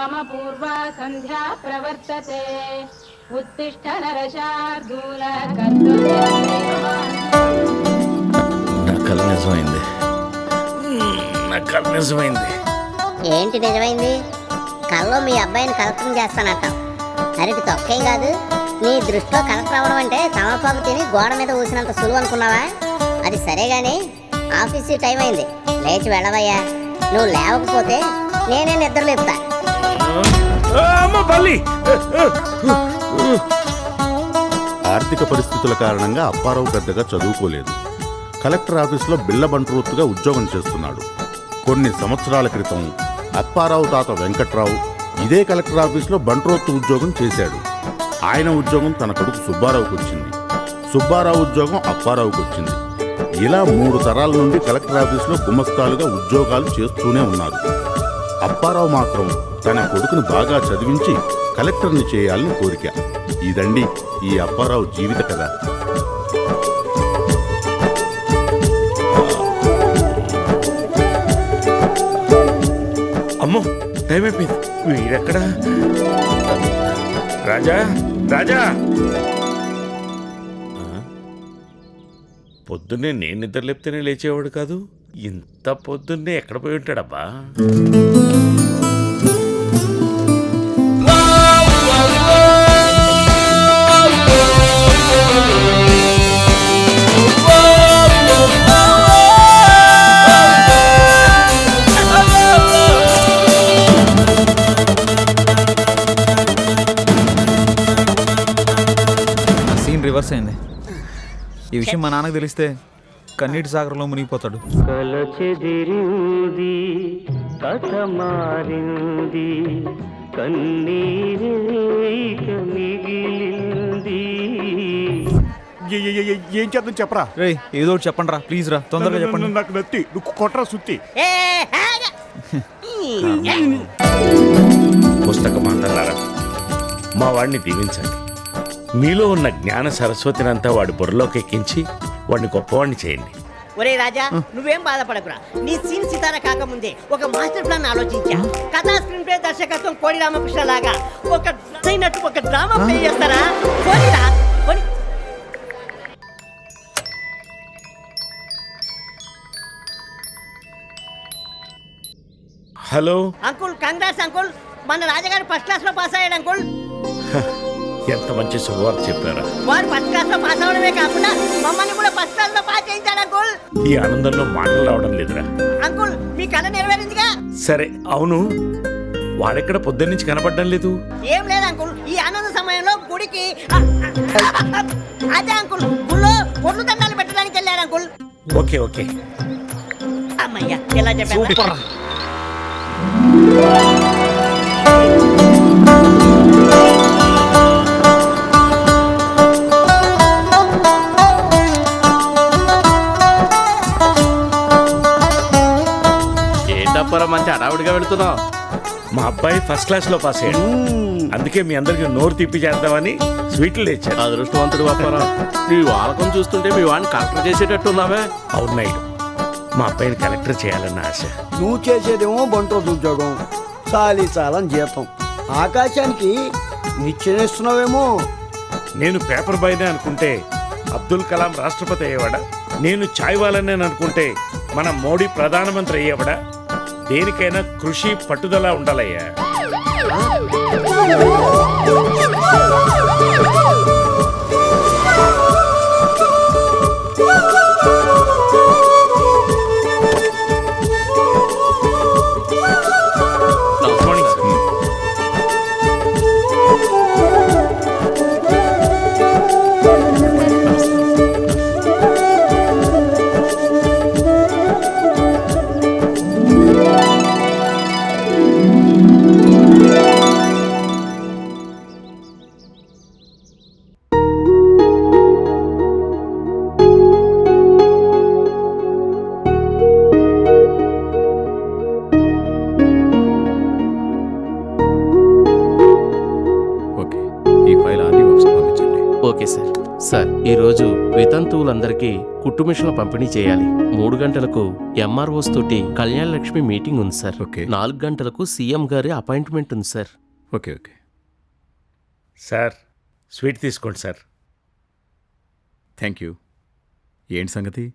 वामपूर्वा सन्ध्या प्रवर्तते उत्तिष्ठ नरशार्दूल నా కళ నిజమైంది. ఏంటి నిజమైంది? కల్లో మీ అబ్బాయిని కలెక్టర్ చేస్తానంటావు. అరటి తొక్కేం కాదు. నీ దృష్టిలో కలెక్టర్ అవ్వడం అంటే తమలపాకు తిని గోడ మీద ఊసినంత సులువు అనుకున్నావా? అది సరే గాని ఆఫీసు టైం అయింది, లేచి వెళ్ళవయ్యా. నువ్వు లేవకపోతే నేనే నిద్రలేపుతా. ఆర్థిక పరిస్థితుల కారణంగా అప్పారావు పెద్దగా చదువుకోలేదు. కలెక్టర్ ఆఫీసులో బిళ్ళ బంట్రోత్తుగా ఉద్యోగం చేస్తున్నాడు. కొన్ని సంవత్సరాల క్రితం అప్పారావు తాత వెంకట్రావు ఇదే కలెక్టర్ ఆఫీసులో బంట్రోత్తు ఉద్యోగం చేశాడు. ఆయన ఉద్యోగం తన కొడుకు సుబ్బారావుకు వచ్చింది. సుబ్బారావు ఉద్యోగం అప్పారావుకు వచ్చింది. ఇలా 3 తరాల నుండి కలెక్టర్ ఆఫీసులో గుమస్తాలుగా ఉద్యోగాలు చేస్తూనే ఉన్నారు. అప్పారావు మాత్రం తన కొడుకును బాగా చదివించి కలెక్టర్ని చేయాలని కోరిక. ఇదండి ఈ అప్పారావు జీవిత కథ. అమ్మో, టైం అయిపోయింది. వీడెక్కడ? రాజా, రాజా! పొద్దున్నే నేను నిద్ర లేపితేనే లేచేవాడు కాదు. ఇంత పొద్దున్నే ఎక్కడ పోయి ఉంటాడబ్బా? రివర్స్ అయింది. ఈ విషయం మా నాన్నకు తెలిస్తే కన్నీటి సాగరంలో మునిగిపోతాడు. కలచెదిరింది కథ మారింది కన్నీరేక మిగిలింది. ఏం చేద్దాం చెప్పరా? రే ఏదో ఒకటి చెప్పండి రా, ప్లీజ్ రా, తొందరగా చెప్పండి. నాకు నత్తి నువ్వు కొట్రా సుత్తి. పుస్తకం అంటారా, మా వాడిని దీవించండి. మీలో ఉన్న జ్ఞాన సరస్వతినంతా వాడి బుర్రలోకి ఎక్కించి వాడిని గొప్పవాడిని చేయండి. ఒరే రాజా, నువ్వేం బాధపడకురా. నీ సీన్ సితార కాకముందే ఒక మాస్టర్ ప్లాన్ ఆలోచించా. కథా స్క్రీన్ ప్లే దర్శకత్వం కోడి రామకృష్ణ లాగా ఒక డ్రామా ప్లే చేస్తారా? కోడిరా కోడి. Hello uncle, congrats uncle. మన రాజగారు ఫస్ట్ క్లాస్ లో పాస్ అయ్యాడు అంకుల్. ఎంత మంచి శుభవార్త చెప్పారా. వాడు ఫస్ట్ క్లాస్ లో పాస్ అవడమే కాకుండా మమ్మల్ని కూడా ఫస్ట్ క్లాస్ లో పాస్ చేయించాడు అంకుల్. ఈ ఆనందంలో మాటలు రావడం లేదురా. అంకుల్, మీ కళ నెరవేరిందిగా. సరే, అవును వాడెక్కడ పొద్దున్నుంచి కనపడడం లేదు? ఏం లేదు అంకుల్, ఈ ఆనంద సమయంలో గుడికి అదే అంకుల్ గుళ్ళో పొర్లు దండాలు పెట్టడానికి వెళ్ళాడు అంకుల్. Okay okay. అమ్మయ్యా, ఎలా చెప్పారు? మంచి అడావుడిగా వెళుతున్నావు. మా అబ్బాయి ఫస్ట్ క్లాస్ లో పాస్ అయ్యాడు. అందుకే మీ అందరికి నోరు తిప్పి చేద్దామని స్వీట్లు తెచ్చాను. అదృష్టవంతుడు అప్పారావు. నీ వాలకం చూస్తుంటే మీ వాడిని కలెక్టర్ చేసేటట్టున్నావే. అవునాయుడు, మా అబ్బాయిని కలెక్టర్ చేయాలన్న ఆశ. నువ్వు చేసేదేమో బంట్రోతు ఉద్యోగం, చాలని జీతం, ఆకాశానికి నిచ్చెనేస్తున్నావేమో. నేను పేపర్ బాయ్నే అనుకుంటే అబ్దుల్ కలాం రాష్ట్రపతి అయ్యేవాడా? నేను చాయ్ వాలనే అనుకుంటే మన మోడీ ప్రధానమంత్రి అయ్యేవాడా? దేనికైనా కృషి పట్టుదల ఉండాలయ్యా. ఓకే, ఈ ఫైల్ ఆర్డీ ఆఫీస్కి పంపించండి. Okay sir. సార్ ఈరోజు వితంతువులందరికీ కుట్టు మిషన్ల పంపిణీ చేయాలి. 3 గంటలకు ఎంఆర్ఓస్ తోటి కళ్యాణ లక్ష్మి మీటింగ్ ఉంది సార్. ఓకే. 4 గంటలకు సీఎం గారి అపాయింట్మెంట్ ఉంది sir. Okay okay. Sir sweet తీసుకోండి సార్. Thank you. ఏంటి సంగతి?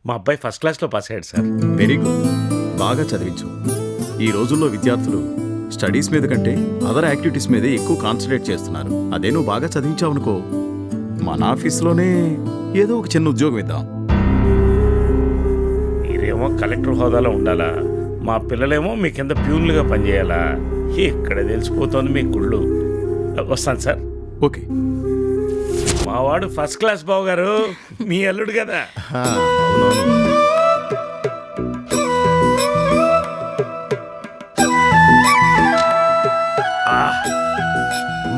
మా అబ్బాయి ఫస్ట్ క్లాస్లో పాస్ అయ్యాడు సార్. Very good. బాగా చదివించు. ఈ రోజుల్లో విద్యార్థులు స్టడీస్ మీద కంటే అదర్ యాక్టివిటీస్ మీదే ఎక్కువ కాన్సన్ట్రేట్ చేస్తున్నారు. అదే నువ్వు బాగా చదివించావనుకో, మన ఆఫీస్లోనే ఏదో ఒక చిన్న ఉద్యోగం ఇద్దాం. మీరేమో కలెక్టర్ హోదాలో ఉండాలా, మా పిల్లలేమో మీ కింద ప్యూన్లుగా పనిచేయాలా? ఇక్కడ తెలిసిపోతుంది మీ కుళ్ళు. వస్తాను సార్. ఓకే. మావాడు ఫస్ట్ క్లాస్ బావు గారు, మీ అల్లుడు కదా. అవునవును.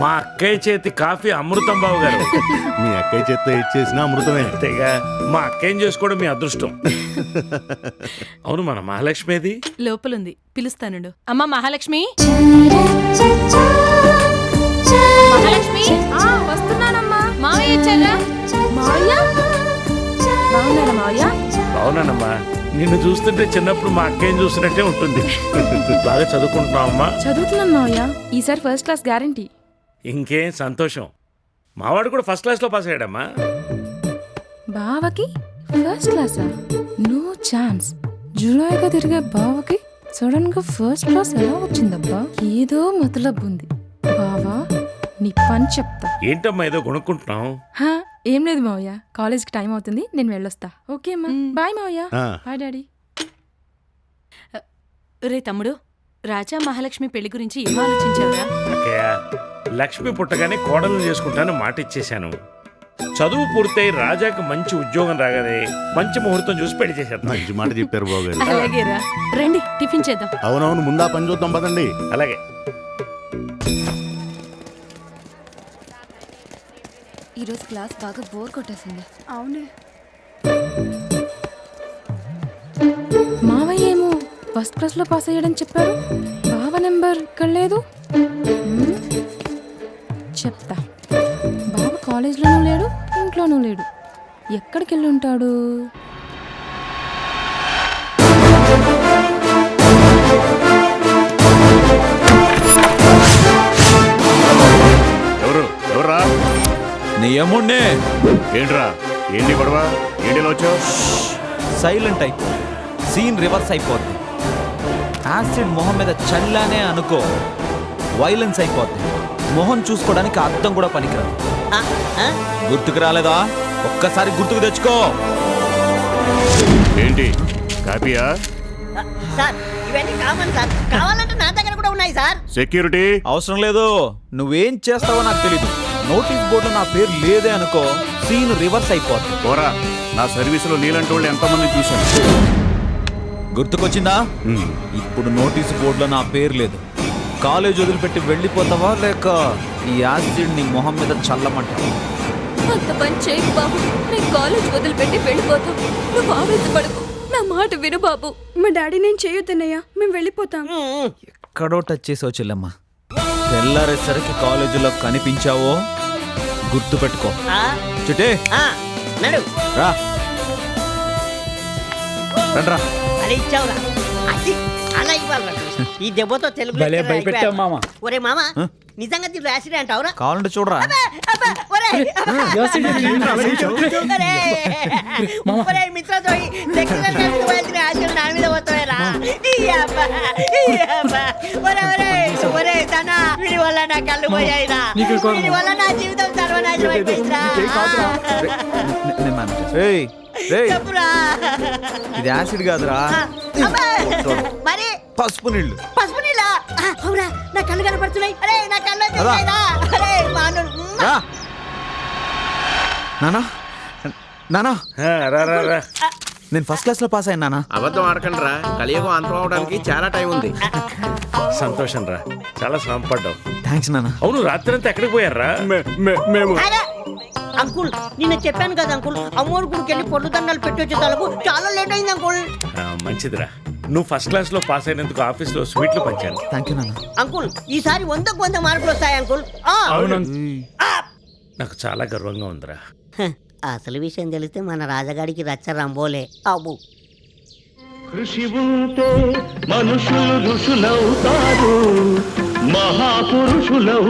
మా అక్కయ్య చేతి కాఫీ అమృతం బావు గారు. మీ అక్కయ్య చేత్తో ఇచ్చేసినా అమృతమే. అంతేగా, మా అక్కయ్యని చేసుకోవడం మీ అదృష్టం. అవును, మన మహాలక్ష్మిది లోపలుంది, పిలుస్తానుండు. అమ్మా మహాలక్ష్మి. మహాలక్ష్మి వస్తున్నానమ్మా. మావయ్య వచ్చారా? మావయ్య బాగున్నారా? మావయ్య అవునమ్మా, నిన్ను చూస్తుంటే చిన్నప్పుడు మా అక్కయ్యని చూసినట్టే ఉంటుంది. బాగా చదువుకుంటున్నావమ్మా? చదువుతున్నాను మావయ్య. ఈసారి ఫస్ట్ క్లాస్ గ్యారంటీ. ఇంకేం సంతోషం. మావాడు కూడా ఫస్ట్ క్లాస్లో పాస్ అయ్యాడమ్మా. బావకి ఫస్ట్ క్లాసా? No chance. జులైగా తిరిగే బావకి సడన్ గా ఫస్ట్ క్లాస్ ఎలా వచ్చిందబ్బా? ఏదో మతలబ్ ఉంది. బావా నీ పని చెప్తా. ఏంటమ్మా ఏదో కొనుక్కుంటున్నావు? హా, ఏం లేదు మావయ్య, కాలేజ్కి టైం అవుతుంది, నేను వెళ్ళొస్తా. ఓకే అమ్మా, బాయ్ మావయ్య. Bye daddy. రే తమ్ముడు, రాజా మహాలక్ష్మి పెళ్లి గురించి ఏం ఆలోచించావురా? అక్కయ్య, లక్ష్మి పుట్టగానే కోడలు చేసుకుంటాను మాట ఇచ్చేశాను. చదువు పూర్తయి రాజాకి మంచి ఉద్యోగం రాగానే మంచి ముహూర్తం చూసి పెళ్లి చేసేద్దాం. మంచి మాట చెప్పారు బాబు గారు. అలాగేరా, రండి టిఫిన్ చేద్దాం. అవునవును, ముందా పని చూద్దాం పదండి. అలాగే. ఈరోజు క్లాస్ బాగా బోర్ కొట్టేసింది. అవునే. మావయ్య ఏమో ఫస్ట్ క్లాస్ లో పాస్ అయ్యాడని చెప్పారు. బావ నెంబర్ ఇక్కడ లేదు. చెప్తా. బావ కాలేజ్లోనూ లేడు, ఇంట్లోనూ లేడు. ఎక్కడికి వెళ్ళి ఉంటాడు? ఎవరు ఎవర్రా? నీ అమ్ముడినే. ఏంట్రా? ఏంటి గొడవ? ఏంటిలో వచ్చావు? సైలెంట్ అయిపో, సీన్ రివర్స్ అయిపోద్ది. యాసిడ్ మొహం మీద చల్లానే అనుకో, వైలెన్స్ అయిపోద్ది. మొహం చూసుకోవడానికి అర్థం కూడా పనికిరాదు. గుర్తుకు రాలేదా? ఒక్కసారి గుర్తుకు తెచ్చుకో. ఏంటి కాపీయా? సార్ ఇవన్నీ కామన్ సార్, కావాలంటే నా దగ్గర కూడా ఉన్నాయి సార్. సెక్యూరిటీ అవసరం లేదు. నువ్వేం చేస్తావో నాకు తెలీదు. నోటీస్ బోర్డులో నా పేరు లేదే అనుకో, సీన్ రివర్స్ అయిపోద్ది. పోరా, నా సర్వీసులో నీలాంటి వాళ్ళు ఎంతమంది చూశాను. గుర్తుకొచ్చిందా? ఇప్పుడు నోటీస్ బోర్డులో నా పేరు లేదు. కాలేజ్ వదిలిపెట్టి వెళ్ళిపోతావా, లేక ఈ యాసిడ్ నీ మొహం మీద చల్లమంటావా? అంత పని చేయకు బాబు, నేను కాలేజ్ వదిలిపెట్టి వెళ్ళిపోతాం. నువ్వు ఆవేశపడకు, నా మాట విను బాబు. మా డాడీ నేను చేయొద్దన్నయ్యా, మేము వెళ్ళిపోతాం. ఎక్కడో టచ్ చేసావు చెల్లమ్మ. తెల్లారేసరికి కాలేజీలో కనిపించావో గుర్తుపెట్టుకో. చుట్టే నడు రా, రండ్రా. అది ఇచ్చావురా, అది అలా ఇవ్వాలి. ఈ దెబ్బతో తెలుగు ఒరే మామ, నిజంగా దీంట్లో యాక్సిడెంట్ అవురా? కావాలంటే చూడరా. మిత్రతో నా మీద పోతావేరా? వీడి వల్ల నా కళ్ళు పోయాయిరా, వీడి వల్ల నా జీవితం సర్వనాశనం అయిపోయిందిరా. ఏయ్, ఏయ్, చెప్పురా. ఇది యాసిడ్ కాదురా, మరి పసుపు నీళ్ళు. పసుపు నీళ్ళ? అవురా, నా కళ్ళు కనపడుతున్నాయి. అరే నా కళ్ళు వచ్చేసాయిరా. అరే మాను. రా నానా, నానా, రా రా రా. నేను ఫస్ట్ క్లాస్ లో పాస్ అయ్యాను నానా. అబద్ధం ఆడకండి రా, కలియుగం అంతం అవడానికి చాలా టైం ఉంది. సంతోషం రా, చాలా శ్రమ పడ్డావు. థ్యాంక్స్ నానా. అవును, రాత్రంతా ఎక్కడికి పోయారా? మేము అంకుల్ నిన్న చెప్పాను కదా అంకుల్, అమ్మోరు గుడికి వెళ్ళి పొట్టు దండాలు పెట్టి వచ్చే తలకు చాలా లేట్ అయింది అంకుల్. మంచిదిరా, నువ్వు ఫస్ట్ క్లాస్ లో పాస్ అయినందుకు ఆఫీస్ లో స్వీట్లు పంచాను. థ్యాంక్ యూ నానా. అంకుల్ ఈసారి 100కు 100 మార్కులు వస్తాయి అంకుల్. నాకు చాలా గర్వంగా ఉందిరా. హ, అసలు విషయం తెలిస్తే మన రాజగాడికి రచ్చ రంబోలే. అబ్బు కృషి ఉంటే మనుషులు ఋషులవుతారు, మహాపురుషులవుతారు,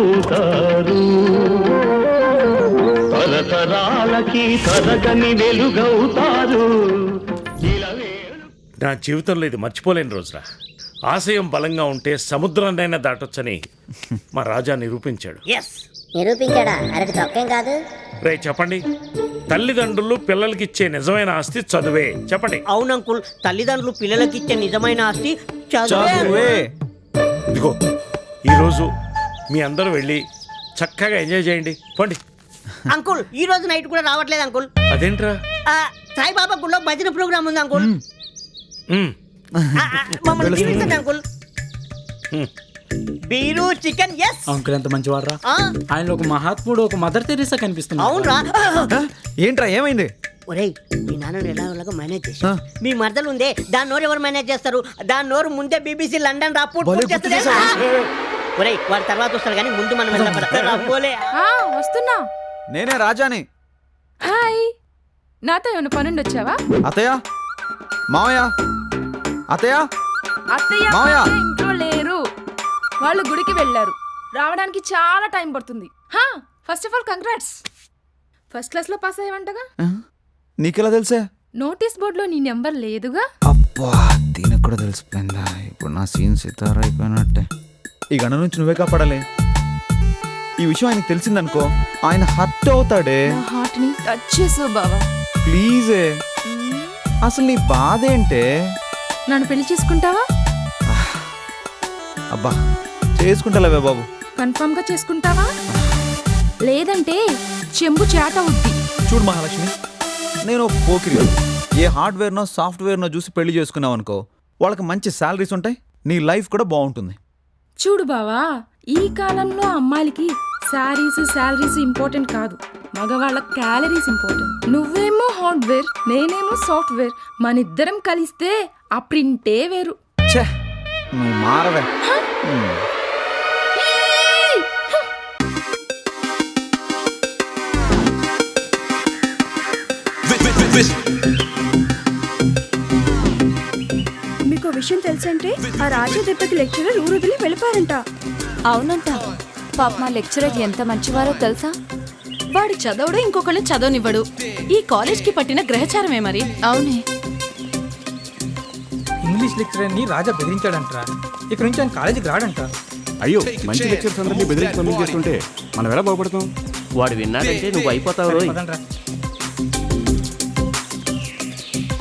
తరతరాలకి తరగని వెలుగవుతారు. నా జీవితంలో ఇది మర్చిపోలేని రోజురా. ఆశయం బలంగా ఉంటే సముద్రాన్నైనా దాటొచ్చని మా రాజా నిరూపించాడు. ఎస్ నిరూపించాడా? అరటి తొక్కేం కాదు. రే చెప్పండి, తల్లిదండ్రులు పిల్లలకి ఇచ్చే నిజమైన ఆస్తి చదువే. చెప్పండి. అవును అంకుల్, తల్లిదండ్రులు పిల్లలకి ఇచ్చే నిజమైన ఆస్తి చదువే. ఇదిగో ఈరోజు మీ అందరూ వెళ్ళి చక్కగా ఎంజాయ్ చేయండి. పోండి. అంకుల్ ఈ రోజు నైట్ కూడా రావట్లేదు అంకుల్. అదేంట్రా? సాయిబాబా గుళ్ళో భజన ప్రోగ్రామ్ ఉంది అంకుల్. ఉమ్, మమ్మల్ని దీవించండి అంకుల్. ఉమ్. Beer chicken. ఎస్ అంకుల్ ఎంత మంచివాడ్రా. ఆయన ఒక మహాత్ముడు, ఒక మదర్ తెరీసా కనిపిస్తున్నా. అవునరా? ఏంట్రా ఏమైంది? ఒరేయ్ మీ నాన్నని ఎలాగోలాగా మేనేజ్ చేసి మీ మరదలు ఉందే దాని నోరు ఎవరు మేనేజ్ చేస్తారు? దాని నోరు ముందే BBC లండన్ రాపోర్ట్ చేస్తుంది. ఒరేయ్ వాడి తర్వాత వస్తాడు కానీ ముందు మనం వెళ్దాం. వస్తున్నా. నేనే రాజాని. హాయ్, నాతో ఏమైనా పనుండి వచ్చావా? అత్తయ్య, మావయ్య, అత్తయ్య, అత్తయ్య మావయ్య. మావయ్య ఇంట్లో లేరు, వాళ్ళు గుడికి వెళ్ళారు. రావడానికి చాలా టైం పడుతుంది. First of all congrats, first class లో పాస్ అయ్యావంటగా. నీకెలా తెలుసే? నోటీస్ బోర్డులో నీ నెంబర్ లేదుగా. అబ్బా, దీనికి కూడా తెలిసిపోయిందా? ఇప్పుడు నా సీన్ సితారా అయిపోయినట్టే. ఈ గణ నుంచి నువ్వే కాపాడాలి. ఈ విషయం ఆయనకు తెలిసిందనుకో, ఆయన హర్ట్ అవుతాడే. నా హార్ట్ ని టచ్ చేసావు బావా. ప్లీజే, అసలు నీ బాధ ఏంటే? నన్ను పెళ్లి చేసుకుంటావా? అబ్బా చేసుకుంటావే బాబు. కన్ఫర్మ్ గా చేసుకుంటావా? లేదంటే చెంబు చేట ఉద్ది. చూడు మహాలక్ష్మి, నేను పోకిరి. ఏ హార్డ్వేర్నో సాఫ్ట్వేర్నో చూసి పెళ్లి చేసుకున్నావు అనుకో, వాళ్ళకి మంచి శాలరీస్ ఉంటాయి, నీ లైఫ్ కూడా బాగుంటుంది. చూడు బావా, ఈ కాలంలో అమ్మాయిలకి శాలరీస్ ఇంపార్టెంట్ కాదు, మగవాళ్ళ క్యాలరీస్ ఇంపార్టెంట్. నువ్వేమో హార్డ్వేర్, నేనేమో సాఫ్ట్వేర్, మనిద్దరం కలిస్తే ఆ ప్రింటే వేరు. ఛే, నువ్వు మారవే. మీకు విషయం తెలుసంటే ఆ రాజా దెబ్బకి లెక్చరర్ ఊరు వదిలి వెళ్ళిపోయారంట. అవునంట. పాప మా లెక్చరర్ ఎంత మంచివారో తెలుసా? వాడి చదవడు, ఇంకొకళ్ళు చదవనివ్వడు. ఈ కాలేజ్ కి పట్టిన గ్రహచారమే మరి. అవునే. ఇంగ్లీష్ లెక్చరర్ ని రాజా బెదిరించాడంటరా. ఇక్కడ నుంచి ఆయన కాలేజీకి రాడంట. అయ్యో, మంచి లెక్చర్స్ అందరినీ బెదిరించి పంపించేస్తుంటే మనం ఎలా బాగుపడతాం? వాడు విన్నాడంటే నువ్వు అయిపోతావు రోయ్. పదండ్రా.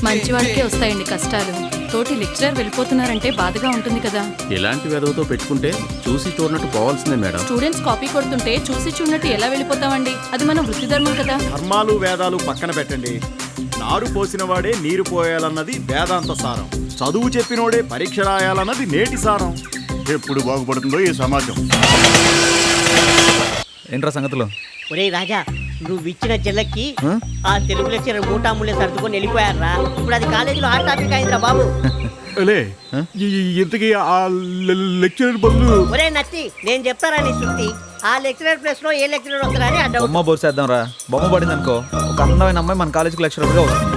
మంచివాడికే వస్తాయండి కష్టాలు. తోటి లెక్చరర్ వెళ్ళిపోతున్నారంటే బాధగా ఉంటుంది కదా. ఇలాంటి వెదవుతో పెట్టుకుంటే చూసి చూడనట్టు పోవాల్సిందే మేడం. స్టూడెంట్స్ కాపీ కొడుతుంటే చూసి చూడనట్టు ఎలా వెళ్ళిపోతామండి? అది మన వృత్తి ధర్మం కదా. ధర్మాలు వేదాలు పక్కన పెట్టండి. నారు పోసిన వాడే నీరు పోయాలన్నది వేదాంత సారం. చదువు చెప్పినోడే పరీక్ష రాయాలన్నది నేటి సారం. ఎప్పుడు బాగుపడుతుందో ఈ సమాజం. ఏంట్రా సంగతులు? ఒరేయ్ రాజా, నువ్వు ఇచ్చిన చెల్లెక్కి ఆ తెలుగు లెక్చరర్ మూటాముళ్ళే సర్దుకొని వెళ్ళిపోయారా. ఇప్పుడు అది కాలేజీలో హాట్ టాపిక్ అయిందిరా బాబు. ఇంతకీ ఆ లెక్చరర్ బదులు ఒరే నచ్చి, నేను చెప్తారా నీ శుద్ధి. ఆ లెక్చరర్ ప్లేస్ లో ఏ లెక్చరర్ వస్తారా అని అడ్డం. బొమ్మ బోర్సేద్దాం రా. బొమ్మ పడింది అనుకో, ఒక అందమైన అమ్మాయి మన కాలేజీకి లెక్చరర్గా వస్తుంది.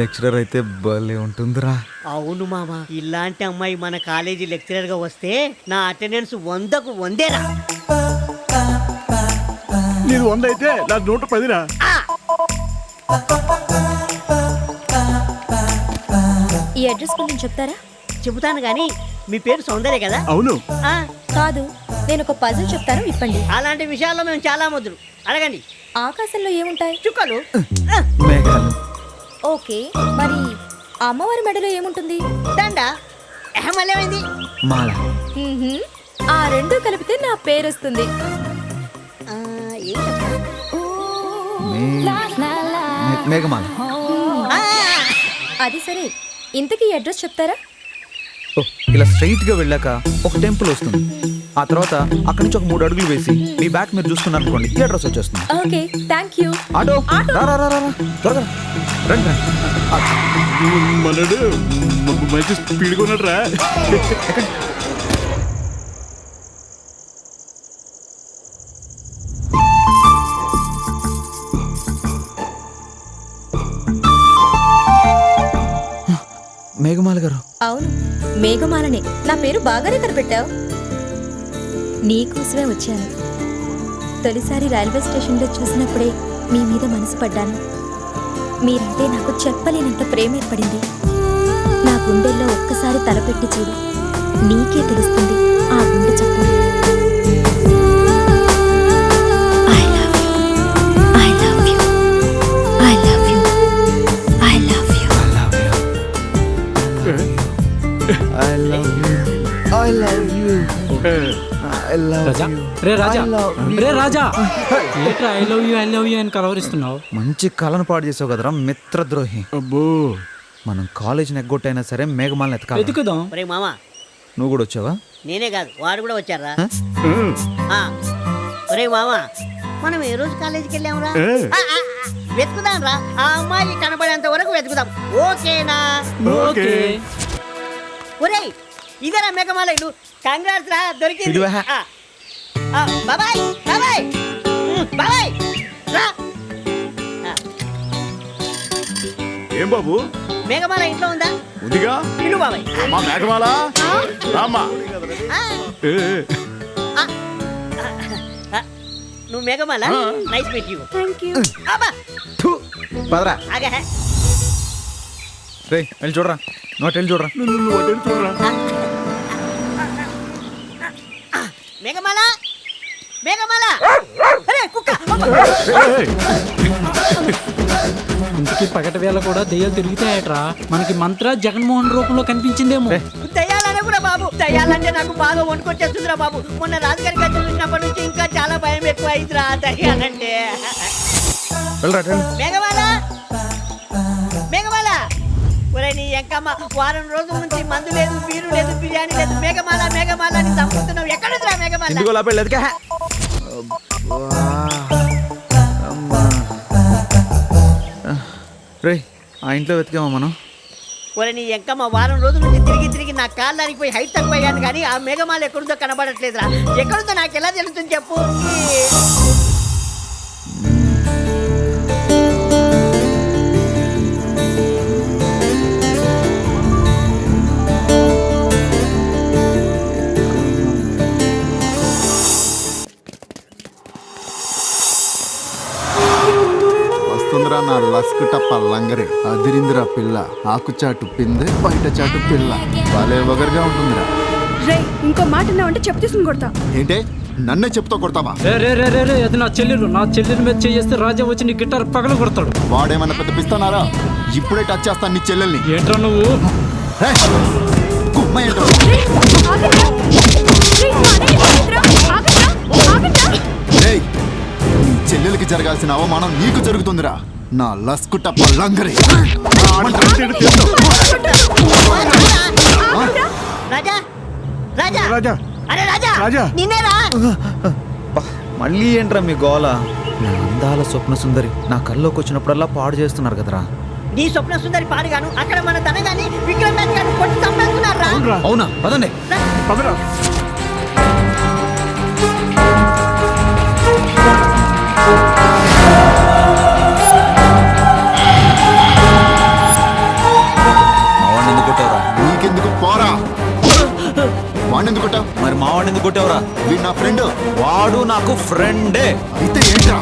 లెక్చరర్ అయితే భలే ఉంటుందిరా. అవును మామ, ఇలాంటి అమ్మాయి మన కాలేజీ లెక్చరర్ గా వస్తే నా అటెండెన్స్ 100కు 100రా. నీది 100 అయితే నా 110 రా. ఈ అడ్రస్ కొంచెం చెప్తారా? చెబుతాను కానీ మీ పేరు సౌందర్య కదా? అవును. ఆ, కాదు, నేను ఒక పజిల్ చెప్తాను, ఇప్పండి. అలాంటి విషయాల్లో మేము చాలా ముద్దులు. అడగండి. ఆకాశంలో ఏముంటాయి? చుక్కలు. మేఘాలు. ఓకే, మరి అమ్మవారి మెడలో ఏముంటుంది? దండ. మళ్ళేమైంది? మాల. ఆ రెండు కలిపితే నా పేరు వస్తుంది. ఆ, ఏం చెప్పాలి? మేఘమాల. అది సరే, ఇంతకీ అడ్రస్ చెప్తారా? ఓ, ఇలా స్ట్రైట్ గా వెళ్ళాక ఒక టెంపుల్ వస్తుంది. ఆ తర్వాత అక్కడి నుంచి ఒక 3 అడుగులు వేసి మీ బ్యాక్ మీరు చూసుకున్నారు అనుకోండి, ఈ అడ్రస్ వచ్చేస్తుంది. Okay, thank you. ఆటో రా రా రా రా, త్వరగా రండి రండి. మనడు మంచి స్పీడ్గా ఉన్నాడు రా. మేఘమాల గారు. అవును, మేఘమాలనే. నా పేరు బాగానే కనిపెట్టావు. నీకోసమే వచ్చాను. తొలిసారి రైల్వే స్టేషన్లో చూసినప్పుడే మీ మీద మనసు పడ్డాను. మీరంటే నాకు చెప్పలేనంత ప్రేమ ఏర్పడింది. నా గుండెల్లో ఒక్కసారి తలపెట్టి చూడు, నీకే తెలుస్తుంది ఆ గుండె చప్పుడు. మంచి కళను పాడు చేసావు కదరా మిత్రద్రోహి. అబ్బో, మనం కాలేజ్ నెగ్గొట్టైనా సరే మేఘమాలను ఎత్తుకాలి. ఒరే మామ, నువ్వు కూడా వచ్చావా? నేనే కాదు, వాడు కూడా వచ్చారా? ఒరే మామ, మనం ఏ రోజు కాలేజీకి వెళ్ళాంరా? వెతుకుదాం రా. ఆ అమ్మాయి కనబడేంత వరకు వెతుకుదాం. ఓకేనా? ఓకే. ఒరేయ్, ఇదేనా మేఘమాల ఇల్లు? కంగ్రాట్స్ రా, దొరికింది. ఇదివా. బాబాయ్ బాబాయ్ బాబాయ్ రా. ఏం బాబు, మేఘమాల ఇంట్లో ఉందా? ఉందిగా. ఇల్లు బాబాయ్. మా మేఘమాల రామ్మా. నువ్వు Meghamala? Nice meet you. Thank you. అబ్బా, పదరా. ఆగే. రే వెళ్ళి చూడరా, నువ్వు వెళ్ళి చూడరా. మేఘమాల మేఘమాల. అరే కుక్క. ఇంటికి పగటి వేళ కూడా దెయ్యాలు తిరుగుతాయట్రా. మనకి మంత్ర జగన్మోహన్ రూపంలో కనిపించిందేమో. దయ్యాలనే కూడా బాబు, దయ్యాలంటే నాకు బాగా వణుకొచ్చేస్తుందిరా బాబు. మొన్న రాజుగారి గది చూసినప్పటి నుంచి ఇంకా చాలా భయం ఎక్కువ అయిందిరా దయ్యాలంటే. మేఘమాల మేఘమాల. ఒరే నీ ఎంకమ్మ, వారం రోజుల నుంచి మందు లేదు, బీరు లేదు, బిర్యానీ లేదు. మేఘమాల మేఘమాల అని చంపుతున్నావు. ఎక్కడుందిరా మేఘమాల? రే, ఆ ఇంట్లో వెతికామా మనం? ఒరే నీ ఎంకమ్మ, వారం రోజుల నుంచి తిరిగి తిరిగి నా కాళ్ళు అరిగిపోయి హైట్ తక్కువయ్యాను, కానీ ఆ మేఘమాల ఎక్కడుందో కనబడట్లేదురా. ఎక్కడుందో నాకు ఎలా తెలుస్తుంది చెప్పు? వస్తుందిరా నా లస్కుట పల్లంగరే. అదిరిందిరా పిల్ల, ఆకుచాటు పిందే, బయట చాటు పిల్ల. భలే వగరుగా ఉంటుందిరా. రే, ఇంకో మాట అంటే చెప్పు తీసుకుని కొడతా. ఏంటే నన్నే చెప్తా కొడతావా? అది నా చెల్లెలు. నా చెల్లెలు మీద చేస్తే రాజా వచ్చి నీ గిటార్ పగల కొడతాడు. వాడేమన్నా పెద్ద పిస్తానారా? ఇప్పుడే టచ్ చేస్తాను నీ చెల్లెల్ని. ఏంట్రా నువ్వు? కుమ్మ ఏంటో. నీ చెల్లెలకి జరగాల్సిన అవమానం నీకు జరుగుతుందిరా నా లస్కుట పల్లంగరే. రాజా రాజా రాజా, అరే రాజా రాజా. నిన్నేరా? మళ్ళీ ఏంట్రా మీ గోల? నా అందాల స్వప్న సుందరి నా కల్లోకి వచ్చినప్పుడల్లా పాడు చేస్తున్నారు కదరా. నీ స్వప్న సుందరి పాడుగాను, అక్కడ మన తనగాని విక్రమ్ రాజ్ గారిని కొట్టి చంపేస్తున్నారా? అవునా? పదండి. పదరా. మావాడిని ఎందుకు కొట్టావురా? నీకెందుకు పోరా? వాడినెందుకు కొట్టావు? మరి మావాడిని ఎందుకు కొట్టావురా? వీడు నా ఫ్రెండ్. వాడు నాకు ఫ్రెండే. అయితే ఏంట్రా?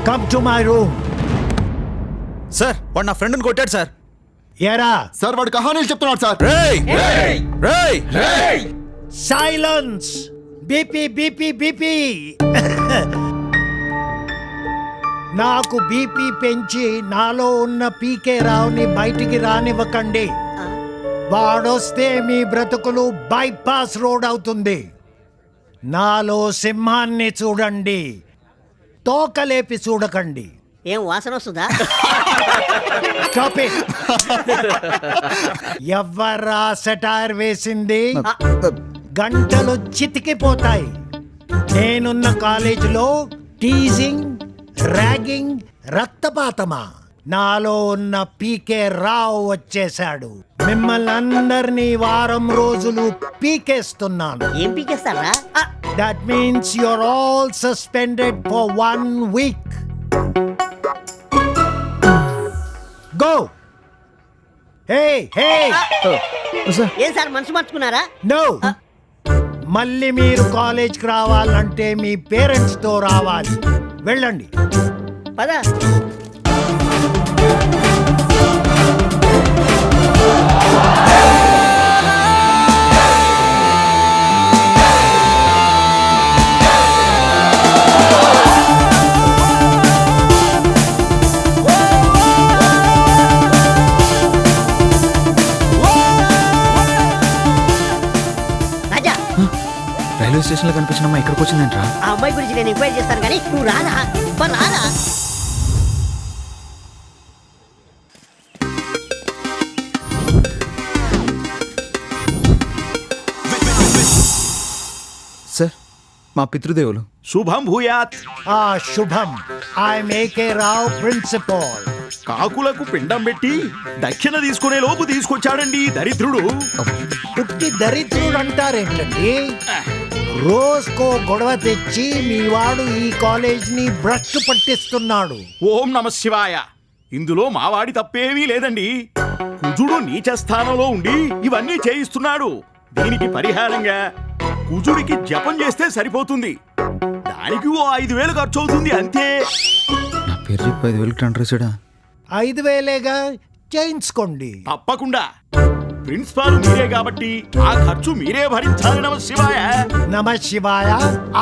Come to my room. Sir వాడు నా ఫ్రెండ్ని కొట్టాడు సార్. ఎరా సార్ వాడు కహానీలు చెప్తున్నాడు sir. Silence. BP BP BP. నాకు బీపీ పెంచి నాలో ఉన్న పీకే రావుని బయటికి రానివ్వకండి. వాడొస్తే మీ బ్రతుకులు బైపాస్ రోడ్ అవుతుంది. నాలో సింహాన్ని చూడండి, తోకలేపి చూడకండి. ఏం వాసన వస్తుందా? ఎవ్వరా సెటైర్ వేసింది? గంటలు చితికిపోతాయి. నేనున్న కాలేజీలో టీజింగ్, ర్యాగింగ్, రక్తపాతమా? నాలో ఉన్న పీకే రావు వచ్చేశాడు. మిమ్మల్ని అందరినీ వారం రోజులు పీకేస్తున్నాను. ఏం పీకేస్తారా? That means you're all suspended for 1 week. Go. Hey hey. ఏం సార్ మనసు మార్చుకున్నారా? నో. మళ్ళీ మీరు కాలేజ్కి రావాలంటే మీ పేరెంట్స్తో రావాలి. వెళ్ళండి. పద. రాజా, రైల్వే స్టేషన్లో కనిపించిన అమ్మాయి ఇక్కడికి వచ్చిందంట్రా. ఆ అమ్మాయి గురించి నేను ఎంక్వైరీ చేస్తాను కానీ నువ్వు రాదా? రాదా? సార్ మా పితృదేవులు. శుభం భూయాత్. శుభం. I'm AK Rao, principal. కాకులకు పిండం పెట్టి దక్షిణ తీసుకునే లోపు తీసుకొచ్చాడండి దరిద్రుడు. పుట్టి దరిద్రుడు అంటారేంటండి? రోజుకో గొడవ తెచ్చి మీ వాడు ఈ కాలేజ్ ని భ్రష్టు పట్టిస్తున్నాడు. ఓం నమ శివాయ. ఇందులో మావాడి తప్పేమీ లేదండి. కుజుడు నీచ స్థానంలో ఉండి ఇవన్నీ చేయిస్తున్నాడు. దీనికి పరిహారంగా కుజుడికి జపం చేస్తే సరిపోతుంది. దానికి ఓ 5,000 ఖర్చు అవుతుంది అంతే. నా పేరు చెప్పి 5,000 టెండర్ 5,000 చేయించుకోండి. తప్పకుండా. ప్రిన్సిపాల్ మీరే కాబట్టి ఆ ఖర్చు మీరే భరించాలి. నమ శివాయ. నమ శివాయ.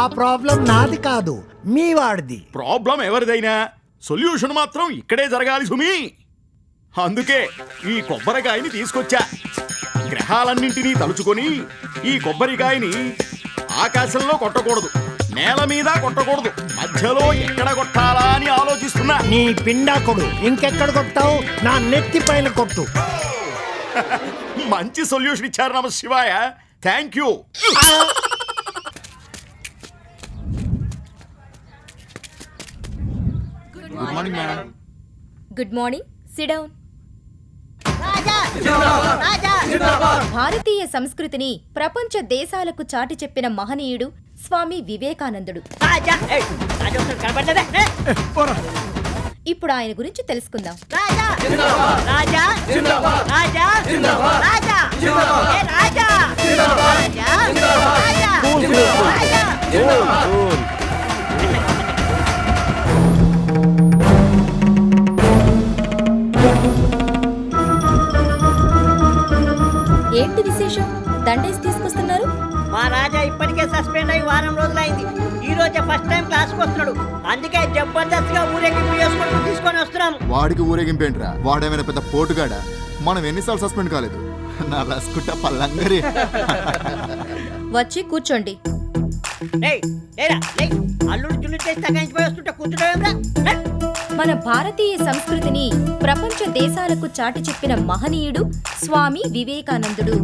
ఆ ప్రాబ్లం నాది కాదు, మీ వాడిది. ప్రాబ్లం ఎవరిదైనా సొల్యూషన్ మాత్రం ఇక్కడే జరగాలి సుమి. అందుకే ఈ కొబ్బరికాయని తీసుకొచ్చా. గ్రహాలన్నింటినీ తలుచుకొని ఈ కొబ్బరికాయని ఆకాశంలో కొట్టకూడదు, నేల మీద కొట్టకూడదు, మధ్యలో ఎక్కడ కొట్టాలా అని ఆలోచిస్తున్నా. నీ పిండాకుడు ఇంకెక్కడ కొట్టావు? నా నెత్తి పైన కొట్టు. మంచి సొల్యూషన్ ఇచ్చారు. నమ శివాయ. Thank you. Good morning madam. Good morning. Sit down. Raja, భారతీయ సంస్కృతిని ప్రపంచ దేశాలకు చాటి చెప్పిన మహనీయుడు స్వామి వివేకానందుడు. రాజా, రాజా కనబడ్డదే. ఇప్పుడు ఆయన గురించి తెలుసుకుందాం. రాజా, రాజా, రాజా, రాజా, రాజా, ఏంటి విశేషం? దండేసి తీసుకొస్తున్నారు? మా రాజా ఇప్పటికే సస్పెండ్ అయ్యి వారం రోజులైంది. ఈ రోజే ఫస్ట్ టైం క్లాస్కి వస్తున్నాడు. అందుకే జబర్దస్త్గా ఊరేగింపు చేసుకుంటూ తీసుకొని వస్తున్నాం. వాడికి ఊరేగింపేంట్రా? వాడేమైనా పెద్ద పోటుగాడా? మనం ఎన్నిసార్లు సస్పెండ్ కాలేదు? నా రస్కుట్ట పల్లంగరి. వచ్చి కూర్చోండి. అల్లుడు జుల్లు చేసి తగ్గించిపోయి వస్తుంటే కూర్చుంటావేమ్రా? మన భారతీయ సంస్కృతిని ప్రపంచ దేశాలకు చాటి చెప్పిన మహనీయుడు స్వామి వివేకానందుడు.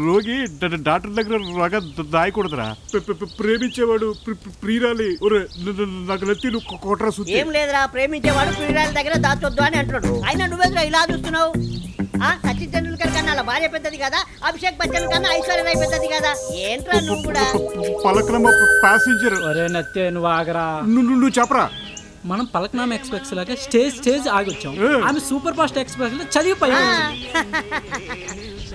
రోగి డాక్టర్ దగ్గర రగ దాయకూడదురా. ప్రేమించేవాడు ప్రియురాలి నాకు నెత్తి కొట్రా. ఏం లేదురా, ప్రేమించేవాడు ప్రియురాలి దగ్గర దాచొద్దు అని అంటున్నాడు. అయినా నువ్వేంద్రా ఇలా చూస్తున్నావు? సచిన్ టెండూల్కర్ కన్నా అలా భార్య పెద్దది కదా, అభిషేక్ బచ్చన్ కన్నా ఐశ్వర్య రాయ్ పెద్దది కదా. ఏంట్రా నువ్వు కూడా? పలకనమ్మ ప్యాసింజర్. ఒరే నత్తే, నువ్వు ఆగరా. నువ్వు చెప్పరా. మనం పలక్నామా ఎక్స్ప్రెస్ లాగా స్టేజ్ ఆగొచ్చాం. ఆమె సూపర్ ఫాస్ట్ ఎక్స్ప్రెస్ లో చదివిపోయాం.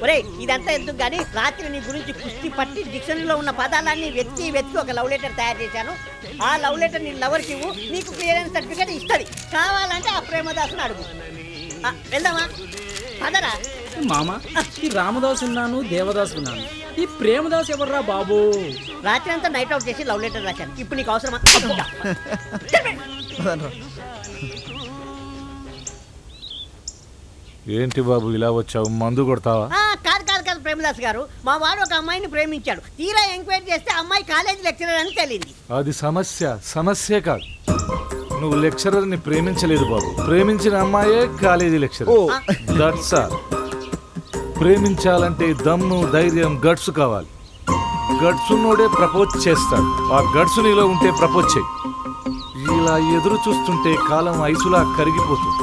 ఒరే ఇదంతా ఎందుకు కానీ రాత్రి నీ గురించి కుస్తీ పట్టి డిక్షనరీలో ఉన్న పదాలన్నీ వెతికి వెతికి ఒక లవ్ లెటర్ తయారు చేశాను. ఆ లవ్ లెటర్ నీ లవర్కి ఇవ్వు, నీకు క్లియరెన్స్ సర్టిఫికేట్ ఇస్తుంది. కావాలంటే ఆ ప్రేమదాసుని అడుగు. వెళ్దామా పదరా. మామ ఈ రామదాస్ విన్నాను, దేవదాస్ విన్నాను, ఈ ప్రేమదాస్ ఎవర్రా బాబు? రాత్రి అంతా నైట్ అవుట్ చేసి లవ్ లెటర్ రాశాను. ఇప్పుడు నీకు అవసరమా? ఏంటి బాబు ఇలా వచ్చావు? మందు కొడతావా? కాదు కాదు కాదు ప్రేమదాస్ గారు, మా వాడు ఒక అమ్మాయిని ప్రేమించాడు. తీరా ఎంక్వైరీ చేస్తే అమ్మాయి కాలేజ్ లెక్చరర్ అని తెలియంది. అది సమస్య కాదు. నువ్వు లెక్చరర్ని ప్రేమించలేదు బాబు. ప్రేమించిన అమ్మాయే కాలేజీ లెక్చరర్. That's all. ప్రేమించాలంటే దమ్ము, ధైర్యం, గట్స్ కావాలి. గట్స్ ఉన్నోడే ప్రపోజ్ చేస్తాడు. ఆ గట్స్ నీలో ఉంటే ప్రపోజ్ చేయి. ఇలా ఎదురు చూస్తుంటే కాలం ఐసులా కరిగిపోతుంది.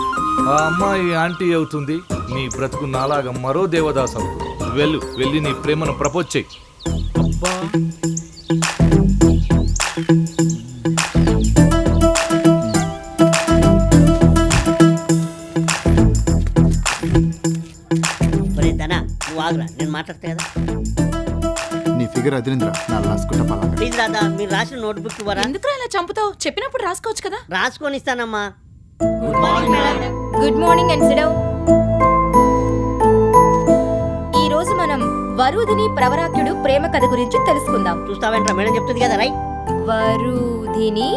ఆ అమ్మాయి ఆంటీ అవుతుంది, నీ బ్రతుకు నాలాగా మరో దేవదాస్ అవుతుంది. వెళ్ళి నీ ప్రేమను ప్రపోజ్ చేయి. అబ్బా నువ్వు ఆగురా, నేను మాట్లాడతా కదా. నీ ఫిగర్ అదిరింద్రా, నా లాస్కుంటా పలా. ప్లీజ్ రాదా, మీరు రాసిన నోట్బుక్ ఇవ్వరా? ఎందుకు ఇలా చంపుతావు? చెప్పినప్పుడు రాసుకోవచ్చు కదా. రాసుకొని ఇస్తానమ్మా. Good morning and sit down. ఈ రోజు మనం వరుధిని ప్రవరాఖ్యుడు ప్రేమ కథ గురించి తెలుసుకుందాం. చూస్తావేంట్రా, మేడం చెప్తుంది కదా. రైట్. వరుధిని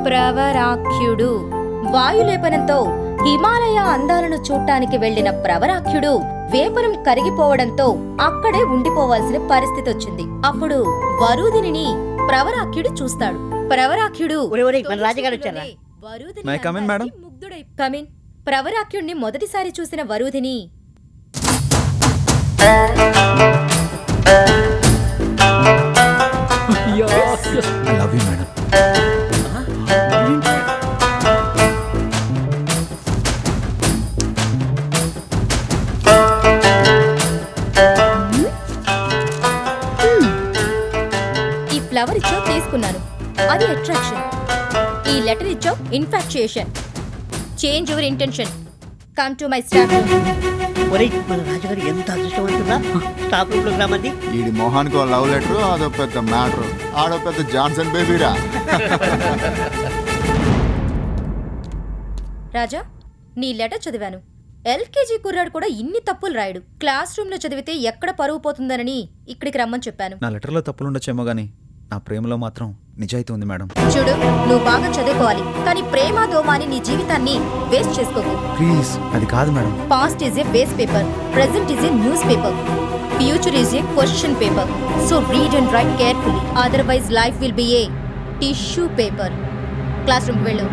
ప్రవరాఖ్యుడు. వాయులేపనంతో హిమాలయ అందాలను చూడటానికి వెళ్లిన ప్రవరాఖ్యుడు వేపనం కరిగిపోవడంతో అక్కడే ఉండిపోవాల్సిన పరిస్థితి వచ్చింది. అప్పుడు వరుధిని ప్రవరాఖ్యుడు చూస్తాడు. ప్రవరాఖ్యుడు ముగ్ధుడై కమిన్. ప్రవరాఖ్యుడిని మొదటిసారి చూసిన Varudhini I love you madam. Flower ఇచ్చావు, తీసుకున్నాను, అది అట్రాక్షన్. ఈ లెటర్ ఇచ్చావు, infatuation. Change your intention, come to my staff room. ఒరేయ్, మన రాజుగారు ఎంత అదృష్టవంతుడా. స్టాఫ్ రూమ్ లో రమ్మంది. ఈడి మొహానికి లవ్ లెటర్, అదో పెద్ద మ్యాటర్. ఆడో పెద్ద జాన్సన్ బేబీరా. రాజా, నీ లెటర్ చదివాను. ఎల్కేజీ కుర్రాడు కూడా ఇన్ని తప్పులు రాయడు. క్లాస్ రూమ్ లో చదివితే ఎక్కడ పరువు పోతుందనని ఇక్కడికి రమ్మని చెప్పాను. నా లెటర్లో తప్పులుండొచ్చేమో గానీ నా ప్రేమలో మాత్రం నిజాయితీ ఉంది మేడం. చూడు, నువ్వు బాగా చదువుకోవాలి, కానీ ప్రేమ దోమాని నీ జీవితాన్ని వేస్ట్ చేసుకోకు. ప్లీజ్, అది కాదు madam. Past is a waste paper, present is a news paper, future is a question paper. So read and right carefully, otherwise life will be A tissue paper. Class room వెళ్ళు.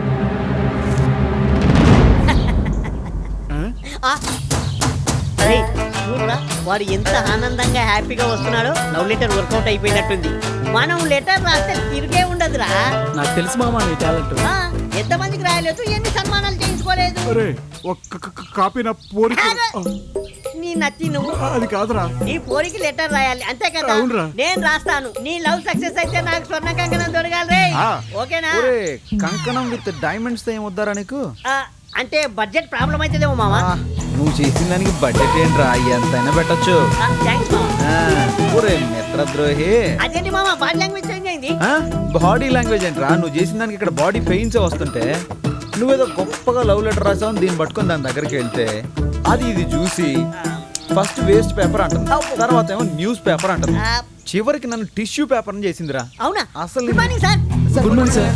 వాడు ఎంత ఆనందంగా హ్యాపీగా వస్తున్నాడో. Love letter work out అయిపోయినట్టుంది. మనం letter రాస్తే తిరిగే ఉండదురా. నాకు తెలుసు మామ నీ టాలెంట్. ఎంతమందికి రాయలేదు, ఎన్ని సన్మానాలు చేయించుకోలేదు. నీ నచ్చి నువ్వు అది కాదురా, నీ పోరికి లెటర్ రాయాలి, అంతే కదా. నేను రాస్తాను. నీ లవ్ సక్సెస్ అయితే నాకు స్వర్ణ కంకణం దొరకాలి రే. ఓకేనా? కంకణం విత్ డైమండ్స్ తో ఏమొద్దారా నీకు? అంటే బడ్జెట్ ప్రాబ్లం అవుతుందేమో మామా. నువ్వు చేసిన దానికి బడ్జెట్ ఏంట్రా, ఎంతైనా పెట్టచ్చు. మిత్రద్రోహి. అదేంటి మామా, బాడీ లాంగ్వేజ్ చేంజ్ అయింది. బాడీ లాంగ్వేజ్ ఏంట్రా, నువ్వు చేసిన దానికి ఇక్కడ బాడీ పెయిన్స్ వస్తుంటే నువ్వేదో గొప్పగా లవ్ లెటర్ రాసావు. దీన్ని పట్టుకొని దాని దగ్గరికి వెళ్తే అది ఇది చూసి ఫస్ట్ వేస్ట్ పేపర్ అంటుంది, తర్వాత ఏమో న్యూస్ పేపర్ అంటుంది, చివరికి నన్ను టిష్యూ పేపర్ అని చేసిందిరా. అవునా? అసలు good morning sir. Good morning sir.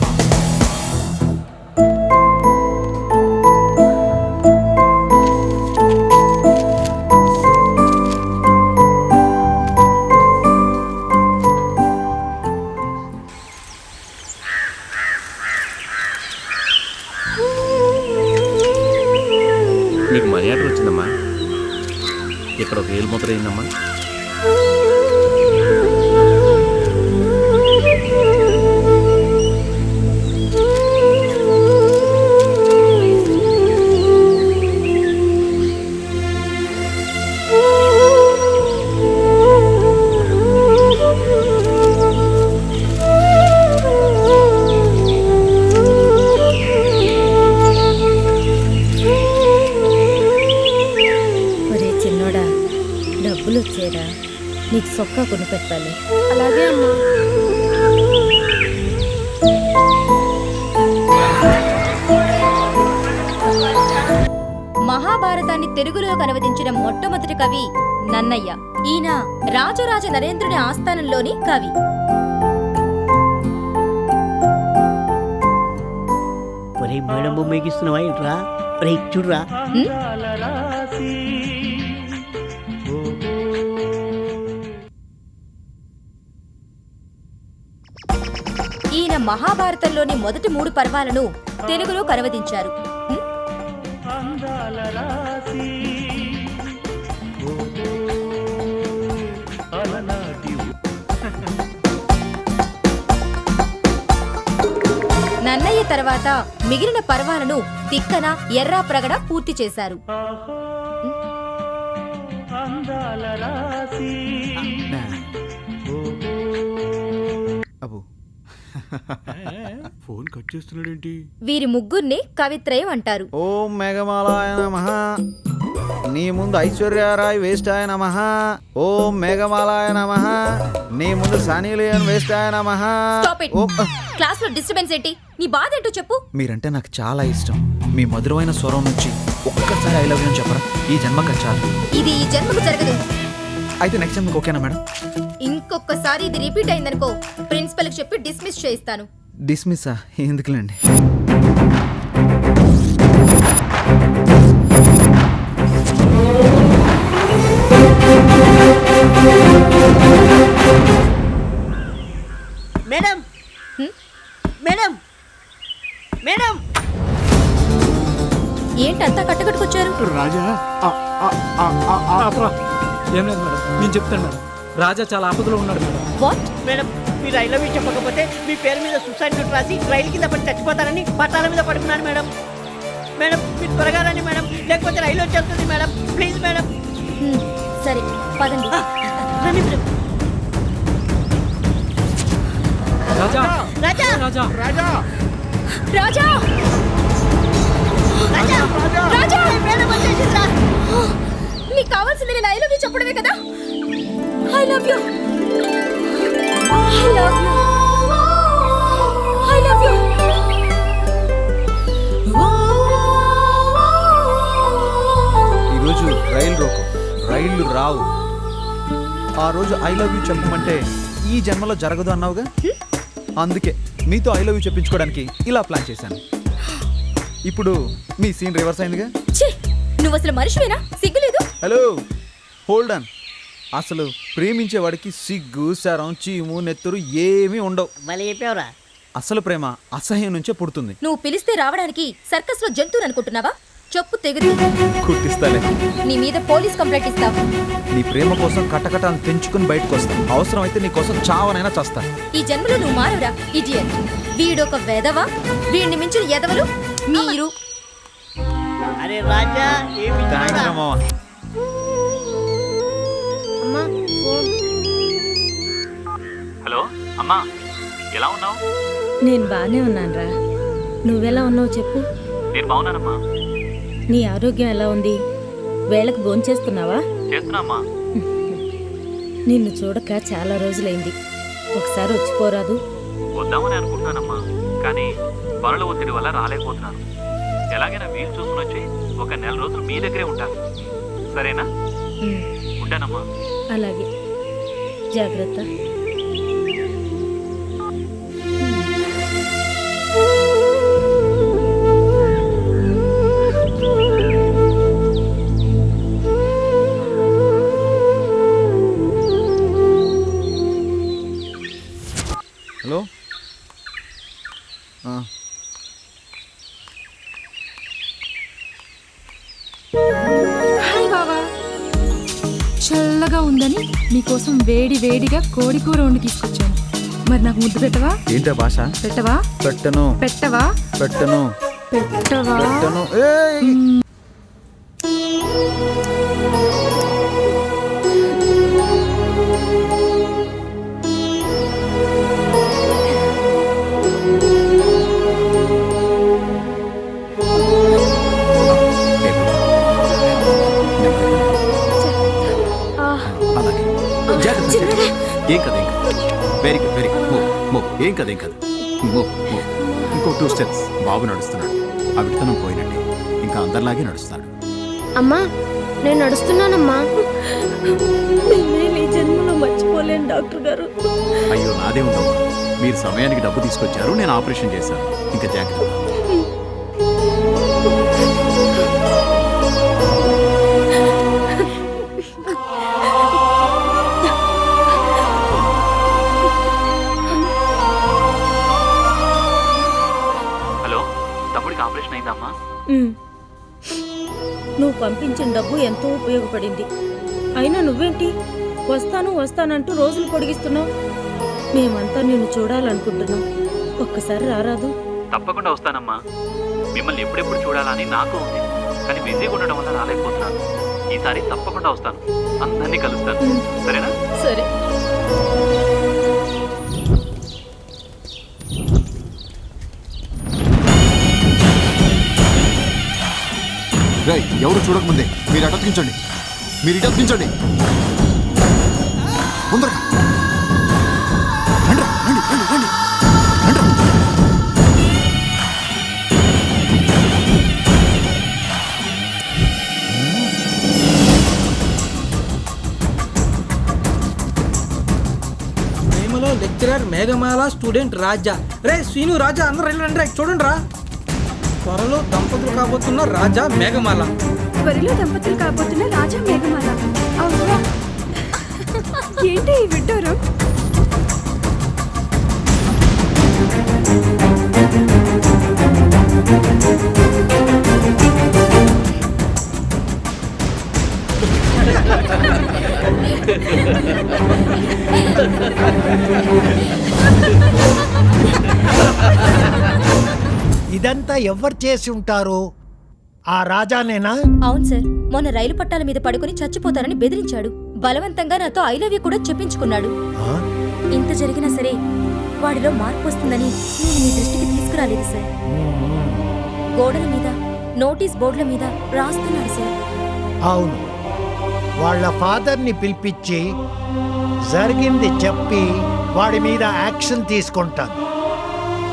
మీకు మనీ ఆర్డర్ వచ్చిందమ్మా. ఇక్కడ ఒక ఏలు ముద్ర అయిందమ్మా. నీకు సొక్కా కొని పెట్టాలి. అలాగే అమ్మా. మహాభారతాన్ని తెలుగులోకి అనువదించిన మొట్టమొదటి కవి నన్నయ్య. ఈయన రాజరాజ నరేంద్రుని ఆస్థానంలోని కవి. ఒరే మేడం బొమ్మకి ఇస్తున్నావా ఏంట్రా? ఒరే చూడరా. ఈయన మహాభారతంలోని మొదటి 3 పర్వాలను తెలుగులో అనువదించారు. నన్నయ్య తర్వాత మిగిలిన పర్వాలను తిక్కన, ఎర్రాప్రగడ పూర్తి చేశారు. ఫోన్ కట్ చేస్తున్నాడేంటి? వీరి ముగ్గురిని కవిత్రయం అంటారు. ఓం మేఘమాలాయ నమః. నీ ముందు ఐశ్వర్యరాయ్ వేస్ట్ ఆయన నమః. ఓం మేఘమాలాయ నమః. నీ ముందు సనీ లియోన్ వేస్ట్ ఆయన నమః. క్లాస్ లో డిస్టర్బెన్స్ ఏంటి? నీ బాధ ఏంటో చెప్పు. మీరంటే నాకు చాలా ఇష్టం. మీ మధురమైన స్వరం నుంచి ఒక్కసారి ఐ లవ్ యూ అని చెప్పరా? ఈ జన్మకు చాలు. ఇది ఈ జన్మకు జరగదు. అయితే నెక్స్ట్ టైం ఓకేనా మేడం? ఇంకొకసారి ఇది రిపీట్ అయిందనుకో ప్రిన్సిపల్ కి చెప్పి డిస్మిస్ చేయిస్తాను. డిస్మిస్సా? ఎందుకులేండి. మేడం మేడం మేడం ఏంటంతా కట్టుకట్టుకొచ్చారు? రాజా ఏం లేదు మేడం, నేను చెప్తాను మేడం. రాజా చాలా ఆపదలో ఉన్నాడు మేడం. వాట్? మేడం మీరు ఐ లవ్ యూ చెప్పకపోతే మీ పేరు మీద సూసైడ్ నోట్ రాసి రైలు కింద పడి చచ్చిపోతారని పట్టాల మీద పడుకున్నాను మేడం. మేడం మీరు త్వరగా రండి మేడం, లేకపోతే రైలు వచ్చేస్తుంది మేడం. Please madam. సరే పదండి. రండి మేడం. రాజా రాజా రాజా రాజా రాజా రాజా రాజా మేడం వచ్చేసిందా? నీకు కావాల్సింది నేను ఐ లవ్ యూ చెప్పడమే కదా. I love you. I love you. I love you. ఈరోజు రైలు రోకో, రైళ్లు రావు. ఆ రోజు ఐ లవ్ యూ చెప్పమంటే ఈ జన్మలో జరగదు అన్నావుగా, అందుకే మీతో ఐ లవ్ యూ చెప్పించుకోవడానికి ఇలా ప్లాన్ చేశాను. ఇప్పుడు మీ సీన్ రివర్స్ అయిందిగా. ఛీ, నువ్వు అసలు మనిషివేనా? సిగ్గులేదు. Hello, hold on. అసలు ప్రేమించేవాడికి సిగ్గు, శరం, చీము, నెత్తురు ఏమీ ఉండవు. మళ్ళీ చెప్పావురా. అసలు ప్రేమ అసహ్యం నుంచే పుడుతుంది. నువ్వు పిలిస్తే రావడానికి సర్కస్ లో జంతువుని అనుకుంటున్నావా? చెప్పు తెగుదు. కుట్టిస్తాలే. నీ మీద పోలీస్ కంప్లైంట్ ఇస్తావు. నీ ప్రేమ కోసం కట్టకటాన్ని తెంచుకుని బయటకు వస్తా. అవసరం అయితే నీ కోసం చావనైనా చస్తా. ఈ జన్మలో నువ్వు మారవురా ఇడియట్. వీడొక వెధవా, వీడిని మించిన ఎదవలు మీరు. అరే రాజా ఏమి థ్యాంక్స్ రా మామ. హలో అమ్మా, ఎలా ఉన్నావు? నేను బాగానే ఉన్నానురా. నువ్వెలా ఉన్నావు చెప్పు. నేను బాగున్నానమ్మా. నీ ఆరోగ్యం ఎలా ఉంది? వేళకు భోంచేస్తున్నావా? చేస్తున్నామ్మా. నిన్ను చూడక చాలా రోజులైంది. ఒకసారి వచ్చిపోరాదు? వద్దామని అనుకుంటున్నానమ్మా, కానీ పనుల ఒత్తిడి వల్ల రాలేకపోతున్నాను. ఎలాగైనా వీలు చూసుకుని వచ్చి ఒక 1 నెల రోజులు మీ దగ్గరే ఉంటాను. సరేనా? ఉంటానమ్మా. అలాగే, జాగ్రత్త. హలో. హాయ్ బావా. చల్లగా ఉందని నీకోసం వేడి వేడిగా కోడి కూర వండి తీసుకొచ్చాను. మరి నాకు ముద్దు పెట్టవా? ఏంటో భాష? పెట్టవా? పెట్టను. పెట్టవా? పెట్టను. పెట్టవా? పెట్టను. అలాగే. జాగ్రత్త. ఏం కదా ఏం కదా very good very good move ఏం కదా ఏం కదా మూవ్ ఇంకో 2 స్టెప్స్. బాబు నడుస్తున్నాడు. ఆ విత్తనం పోయినట్టే ఇంకా అందరిలాగే నడుస్తాడు. అమ్మా నేను నడుస్తున్నానమ్మా. ఈ జన్మలో మర్చిపోలేను డాక్టర్ గారు. అయ్యో నాదే ఉందమ్మా. మీరు సమయానికి డబ్బు తీసుకొచ్చారు, నేను ఆపరేషన్ చేశాను. ఇంకా జాగ్రత్త. హలో, తమ్ముడికి ఆపరేషన్ అయిందమ్మా? నువ్వు పంపించిన డబ్బు ఎంతో ఉపయోగపడింది. అయినా నువ్వేంటి వస్తానంటూ రోజులు పొడిగిస్తున్నావు. మేమంతా నిన్ను చూడాలనుకుంటున్నాం. ఒక్కసారి రారాదు? తప్పకుండా వస్తానమ్మా. మిమ్మల్ని ఎప్పుడెప్పుడు చూడాలని నాకు ఉంది, కానీ బిజీగా ఉండడం వల్ల రాలేకపోతున్నాను. ఈసారి తప్పకుండా వస్తాను, అందరినీ కలుస్తాను. సరేనా? సరే. ఎవరు చూడకముందే మీరు అటకించండి. మీరు ఇటకించండి. తొందరగా రండి రండి రండి రండి రండి. ప్రేమలో లెక్చరర్ మేఘమాల, స్టూడెంట్ రాజా. రే శ్రీను, రాజా అందరూ రండి, చూడండి రా. త్వరలో దంపతులు కాబోతున్న రాజా మేఘమాల. త్వరలో దంపతులు కాబోతున్న రాజా మేఘమాల. అవునా? ఏంటి ఈ విడ్డూరం? ఇదంతా ఎవరు చేసి ఉంటారు? ఆ రాజానేనా? అవును సార్, మొన్న రైలు పట్టాల మీద పడుకుని చచ్చిపోతారని బెదిరించాడు. బలవంతంగా నాతో ఐ లవ్ యూ కూడా చెప్పించుకున్నాడు. ఆ? ఇంత జరిగినా సరే వాడిలో మార్పు వస్తుందని నేను మీ దృష్టికి తీసుకురాలేదు సార్. గోడల మీద, నోటీస్ బోర్డుల మీద రాస్తున్నాడు సార్. అవును, వాళ్ళ ఫాదర్ని పిలిపించి జరిగింది చెప్పి వాడి మీద యాక్షన్ తీసుకుంటాను.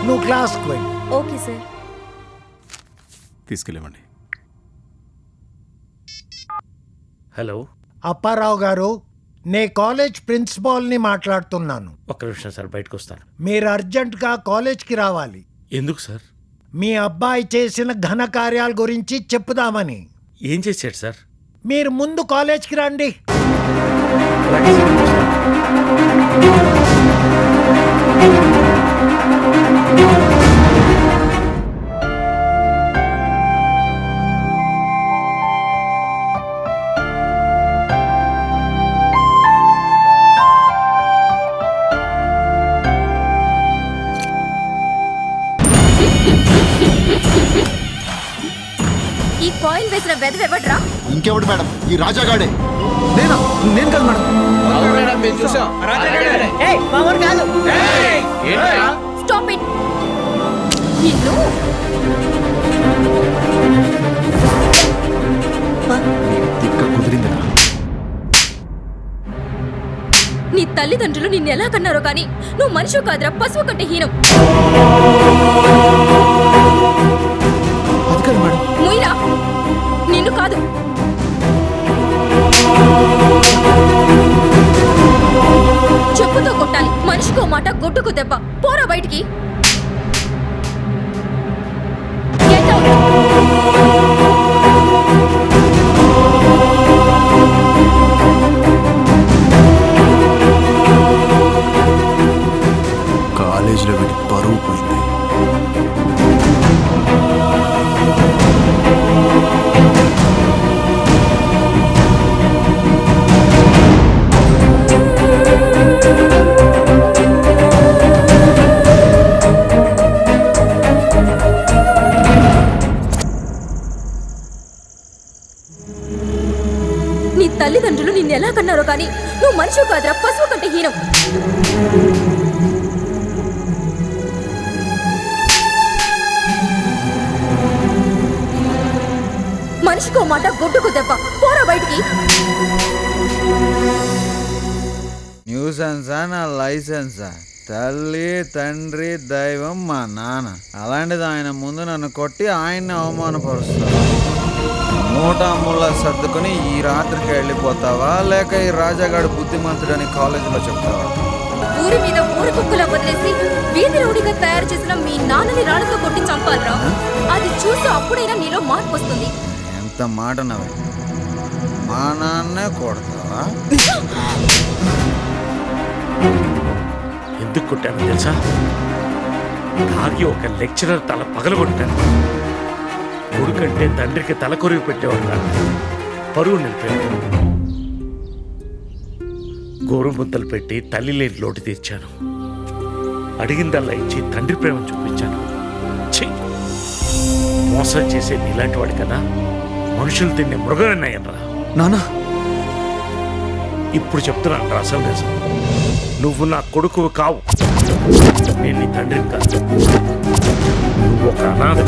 నువ్వు క్లాస్కి వెళ్ళి. Okay sir. తీసుకెళ్ళమండి. హలో అప్పారావు గారు, నే కాలేజ్ ప్రిన్సిపాల్ని మాట్లాడుతున్నాను. ఒక్క నిమిషం సార్, బయటకు వస్తాను. మీరు అర్జెంటుగా కాలేజ్కి రావాలి. ఎందుకు సార్? మీ అబ్బాయి చేసిన ఘన కార్యాల గురించి చెప్పుదామని. ఏం చేశాడు సార్? మీరు ముందు కాలేజ్కి రండి. అలాగే సార్, వస్తాను. ఈ కాయిన్ వేసిన వెదవెవడ్రా? ఇంకెవడు మేడం? ఈ రాజాగాడే. నేను కాదు మేడం. ఏయ్, మామూలు కాదు. Stop it. నిన్ను తిక్క కుదిరిందిరా. నీ తల్లిదండ్రులు నిన్ను ఎలా కన్నారో కానీ నువ్వు మనిషి కాదురా, పశువు కంటే హీనం. అది కాదు మేడం. ముయిరా, నిన్ను కాదు. చెప్పుతో కొట్టాలి. మనిషికో మాట, గొడ్డుకు దెబ్బ. పోరా బయటికి. Get out. కాలేజీలో వీడి పరువు పోయింది. నీ తల్లిదండ్రులు నిన్ను ఎలా కన్నారో కానీ నువ్వు మనిషి కాదురా, పశువు కంటే హీనం. మనిషికో మాట, గొడ్డుకు దెబ్బ. పోరా బయటికి. న్యూసెన్సా నా లైసెన్సా? తల్లి తండ్రి దైవం మా నాన్న, అలాంటిది ఆయన ముందు నన్ను కొట్టి ఆయన్ని అవమానపరుస్తాను. మూటా ముళ్ళ సర్దుకొని ఈ రాత్రికి వెళ్ళిపోతావా, లేక ఈ రాజాగాడు బుద్ధిమంతుడని కాలేజీలో చెప్తావా? ఊరి మీద ఊరి కుక్కలా వదిలేసి వీధి రౌడీగా తయారు చేసిన మీ నాన్నని రాళ్ళతో కొట్టి చంపాలరా? అది చూసి అప్పుడైనా నీలో మార్పు వస్తుంది. ఎంత మాట నవ్వు, మా నాన్నే కొడతావా? ఎందుకు కొట్టాను తెలుసా? తాగి ఒక లెక్చరర్ తల పగలగొట్టాను. కొడుకంటే తండ్రికి తల కొరివి పెట్టేవాడు కాదు, పరువు నిలిపాడు. గోరు ముద్దలు పెట్టి తల్లి లేని లోటు తీర్చాను. అడిగిందల్లా ఇచ్చి తండ్రి ప్రేమ చూపించాను. ఛీ! మోసం చేసేది ఇలాంటి వాడు కదా, మనుషులు తినే మృగమన్నాయనరా నానా. ఇప్పుడు చెప్తున్నాను రా అసలు నిజం. నువ్వు నా కొడుకు కావు, నేను నీ తండ్రిని కాదు. నువ్వు ఒక అనాథ.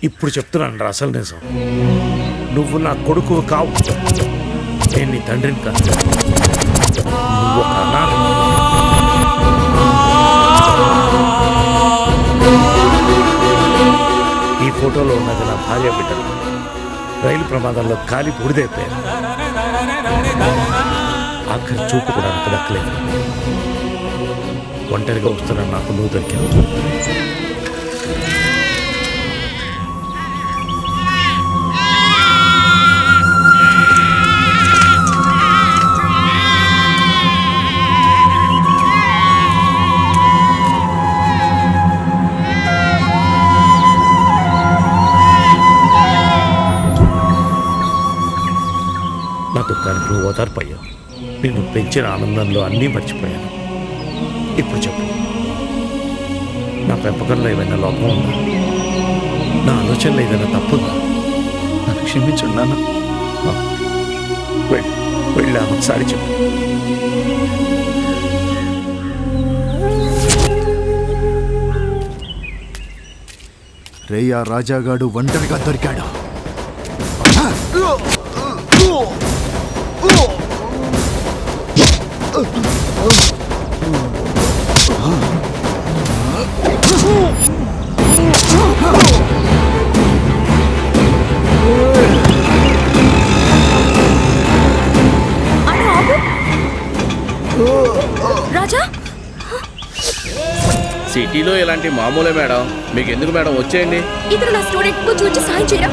ఇప్పుడు చెప్తున్నాను రా అసలు నిజం. నువ్వు నా కొడుకు కావు, నేను నీ తండ్రిని కాదు. నువ్వు ఒక అనాథ. ఈ ఫోటోలో ఉన్నది నా భార్య బిడ్డలు. రైలు ప్రమాదంలో కాలి బూడిదైపోయారు. ఆఖరి చూపు కూడా నాకు దక్కలేదు. ఒంటరిగా వస్తున్నా నాకు నువ్వు దొరికావు. నా దుఃఖానికి నువ్వు ఓదార్పయ్యావు. నిన్ను పెంచిన ఆనందంలో అన్నీ మర్చిపోయాను. ఇప్పుడు చెప్పు, నా పెంపకంలో ఏమైనా లోపం ఉందా? నా ఆలోచనలో ఏదైనా తప్పుందా? నన్ను క్షమించండి నాన్న. వెళ్ళి ఒకసారి చెప్పు. రేయా రాజాగాడు ఒంటరిగా దొరికాడు. రాజా, సిటీలో ఇలాంటి మామూలే మేడం. మీకు ఎందుకు మేడం, వచ్చేయండి. ఇతను నా స్టూడెంట్, కొంచెం వచ్చి సాయం చేయరా?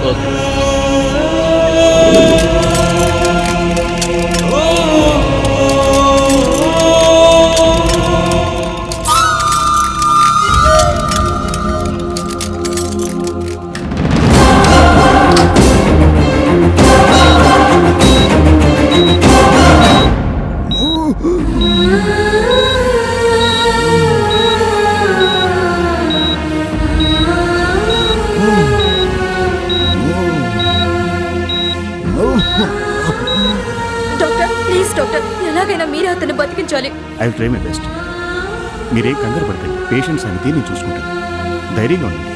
డాక్టర్, ప్లీజ్ డాక్టర్, ఎలాగైనా మీరే అతన్ని బతికించాలి. I will try my best. మీరేం కంగారు పడకండి. పేషెంట్స్ అనేది నేను చూసుకుంటాను. ధైర్యంగా ఉండండి.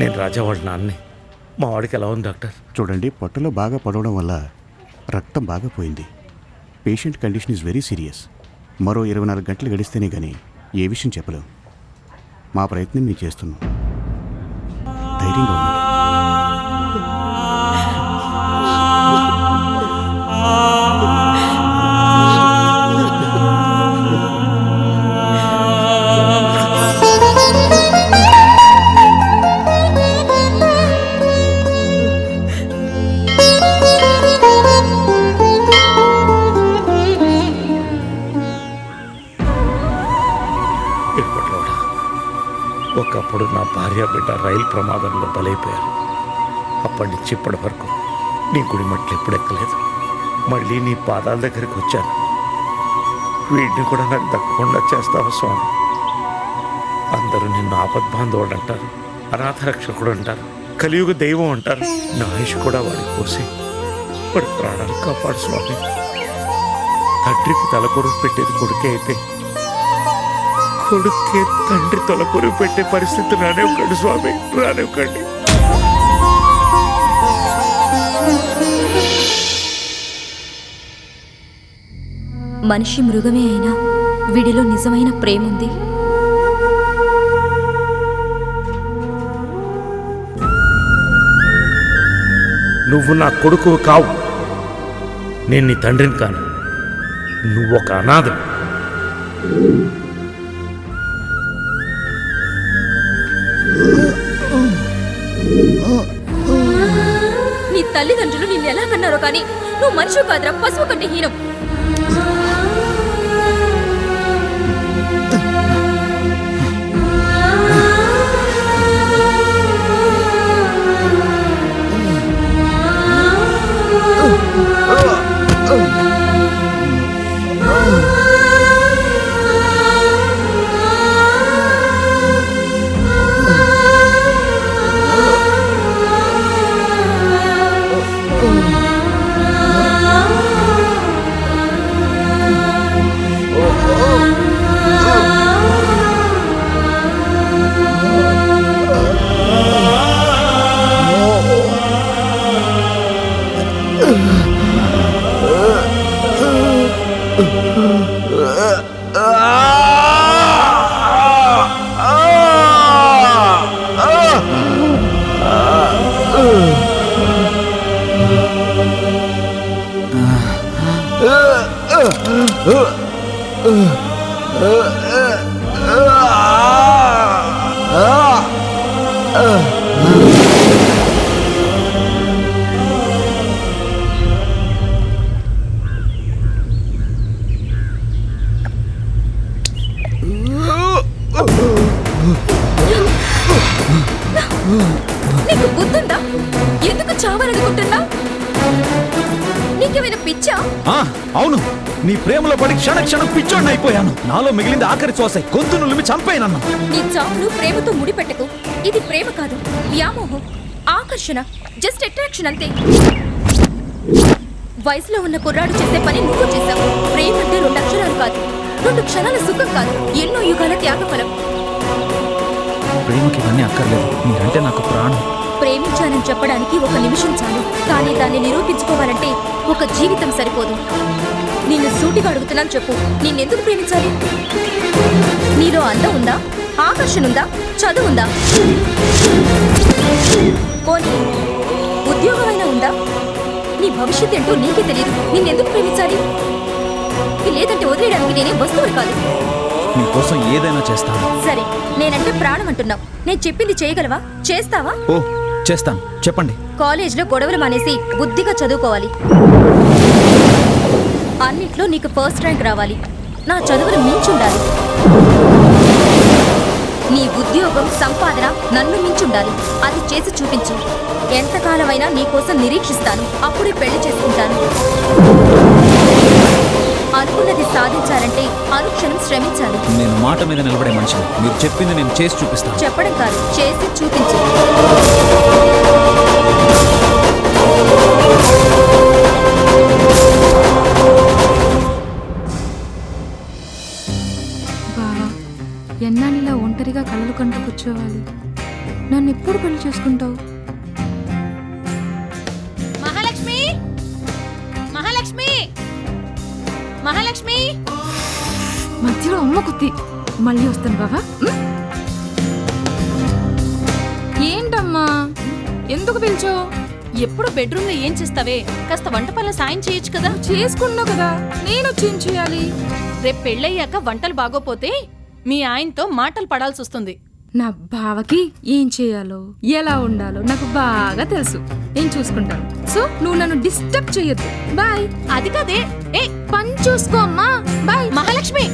నేను రాజా వాళ్ళ నాన్నే. మా వాడికి ఎలా ఉంది డాక్టర్? చూడండి, పొట్టలో బాగా పడవడం వల్ల రక్తం బాగా పోయింది. Patient condition is very serious. మరో 24 గంటలు గడిస్తేనే కానీ ఏ విషయం చెప్పలేం. మా ప్రయత్నం మేము చేస్తున్నాం. ధైర్యంగా ఉండండి. భార్య బిడ్డ రైలు ప్రమాదంలో బలైపోయారు. అప్పటి నుంచి ఇప్పటి వరకు నీ గుడి మట్లు ఎప్పుడు ఎక్కలేదు. మళ్ళీ నీ పాదాల దగ్గరికి వచ్చాను. వీడిని కూడా నాకు దక్కకుండా చేస్తావా స్వామి? అందరూ నిన్ను ఆపద్బాంధవుడు అంటారు, అనాథ రక్షకుడు అంటారు, కలియుగ దైవం అంటారు. నా ఆయుష్ కూడా వాడికి పోసి వాడి ప్రాణాలు కాపాడు స్వామి. తండ్రికి తలకొరుగు పెట్టేది కొడుకే అయితే కొడుకే తండ్రి తలకొరుగు పెట్టే పరిస్థితి రానివ్వకండి స్వామి, రానివ్వకండి. మనిషి మృగమే అయినా వీడిలో నిజమైన ప్రేమ ఉంది. నువ్వు నా కొడుకు కావు, నేను నీ తండ్రిని కాను. నువ్వు ఒక అనాథ. నీ తల్లిదండ్రులు నిన్ను ఎలా కన్నారో కానీ నువ్వు మనిషి కాదురా, పశువు కంటే హీనం. నీకు బుద్ధుందా? ఎందుకు చావాలనుకుంటున్నా? నీకేమైనా పిచ్చా? అవును, నీ ప్రేమలో పడి క్షణ క్షణం పిచ్చోడిని అయిపోయాను. నాలో మిగిలింది ఆఖరి శ్వాస. గొంతు నులిమి చంపేనన్నా. నీ చావును ప్రేమతో ముడిపెట్టకు. ఇది ప్రేమ కాదు, వ్యామోహం, ఆకర్షణ, జస్ట్ అట్రాక్షన్ అంతే. వయసులో ఉన్న కుర్రాడు చేసే పని నువ్వు చేశావు. ప్రేమ అంటే 2 అక్షరాలు కాదు, 2 క్షణాల సుఖం కాదు, ఎన్నో యుగాల త్యాగఫలం. ప్రేమకి ఇవన్నీ అక్కర్లేదు. మీరంటే నాకు ప్రాణం. ప్రేమించానని చెప్పడానికి 1 నిమిషం చాలు, కానీ దాన్ని నిరూపించుకోవాలంటే 1 జీవితం సరిపోదు. నిన్ను సూటిగా అడుగుతున్నాను, చెప్పు, నిన్నెందుకు ప్రేమించాలి? నీలో అందం ఉందా? ఆకర్షణ ఉందా? చదువు ఉందా? పోనీ ఉద్యోగమైనా ఉందా? నీ భవిష్యత్తు ఏంటో నీకే తెలియదు. నిన్నెందుకు ప్రేమించాలి? లేదంటే వదిలేయడానికి నేనే వస్తువు కాదు. నీకోసం ఏదైనా చేస్తాను. సరే, నేనంటే ప్రాణం అంటున్నావు. నేను చెప్పింది చేయగలవా? చేస్తావా? ఓ, చేస్తాను. చెప్పండి. కాలేజ్లో గొడవలు మానేసి బుద్ధిగా చదువుకోవాలి. అన్నిట్లో నీకు ఫస్ట్ ర్యాంక్ రావాలి. నా చదువులు మించుండాలి. నీ ఉద్యోగం, సంపాదన నన్ను మించుండాలి. అది చేసి చూపించు. ఎంతకాలమైనా నీకోసం నిరీక్షిస్తాను. అప్పుడే పెళ్లి చేసుకుంటాను. అనుకున్నది సాధించాలంటే అనుక్షణం శ్రమించాలి. నేను మాట మీద నిలబడే మనిషిని. మీరు చెప్పింది నేను చేసి చూపిస్తాను. చెప్పడం కాదు, చేసి చూపించు. బావా, ఎన్నాళ్ళిలా ఒంటరిగా కళ్ళు కంటూ కూర్చోవాలి? నన్ను ఎప్పుడు పెళ్లి చేసుకుంటావు? మహాలక్ష్మి, మహాలక్ష్మి, మహాలక్ష్మి. మధ్యలో అమ్మ కుత్తి. మళ్ళీ వస్తాను బావా. ఏంటమ్మా, ఎందుకు పిలిచో? ఎప్పుడు బెడ్రూమ్ లో ఏం చేస్తావే? కాస్త వంట పనులు సాయం చేయొచ్చు కదా. చేసుకున్నావు కదా, నేను వచ్చి చేయాలి? రేపు పెళ్ళయ్యాక వంటలు బాగోపోతే మీ ఆయనతో మాటలు పడాల్సి వస్తుంది. నా బావకి ఏం చేయాలో, ఎలా ఉండాలో నాకు బాగా తెలుసు. నేను చూసుకుంటాను. సో నువ్వు నన్ను డిస్టర్బ్ చేయొద్దు. బాయ్. అది కాదే, ఏ పని చూసుకో అమ్మా. బాయ్. మహాలక్ష్మి.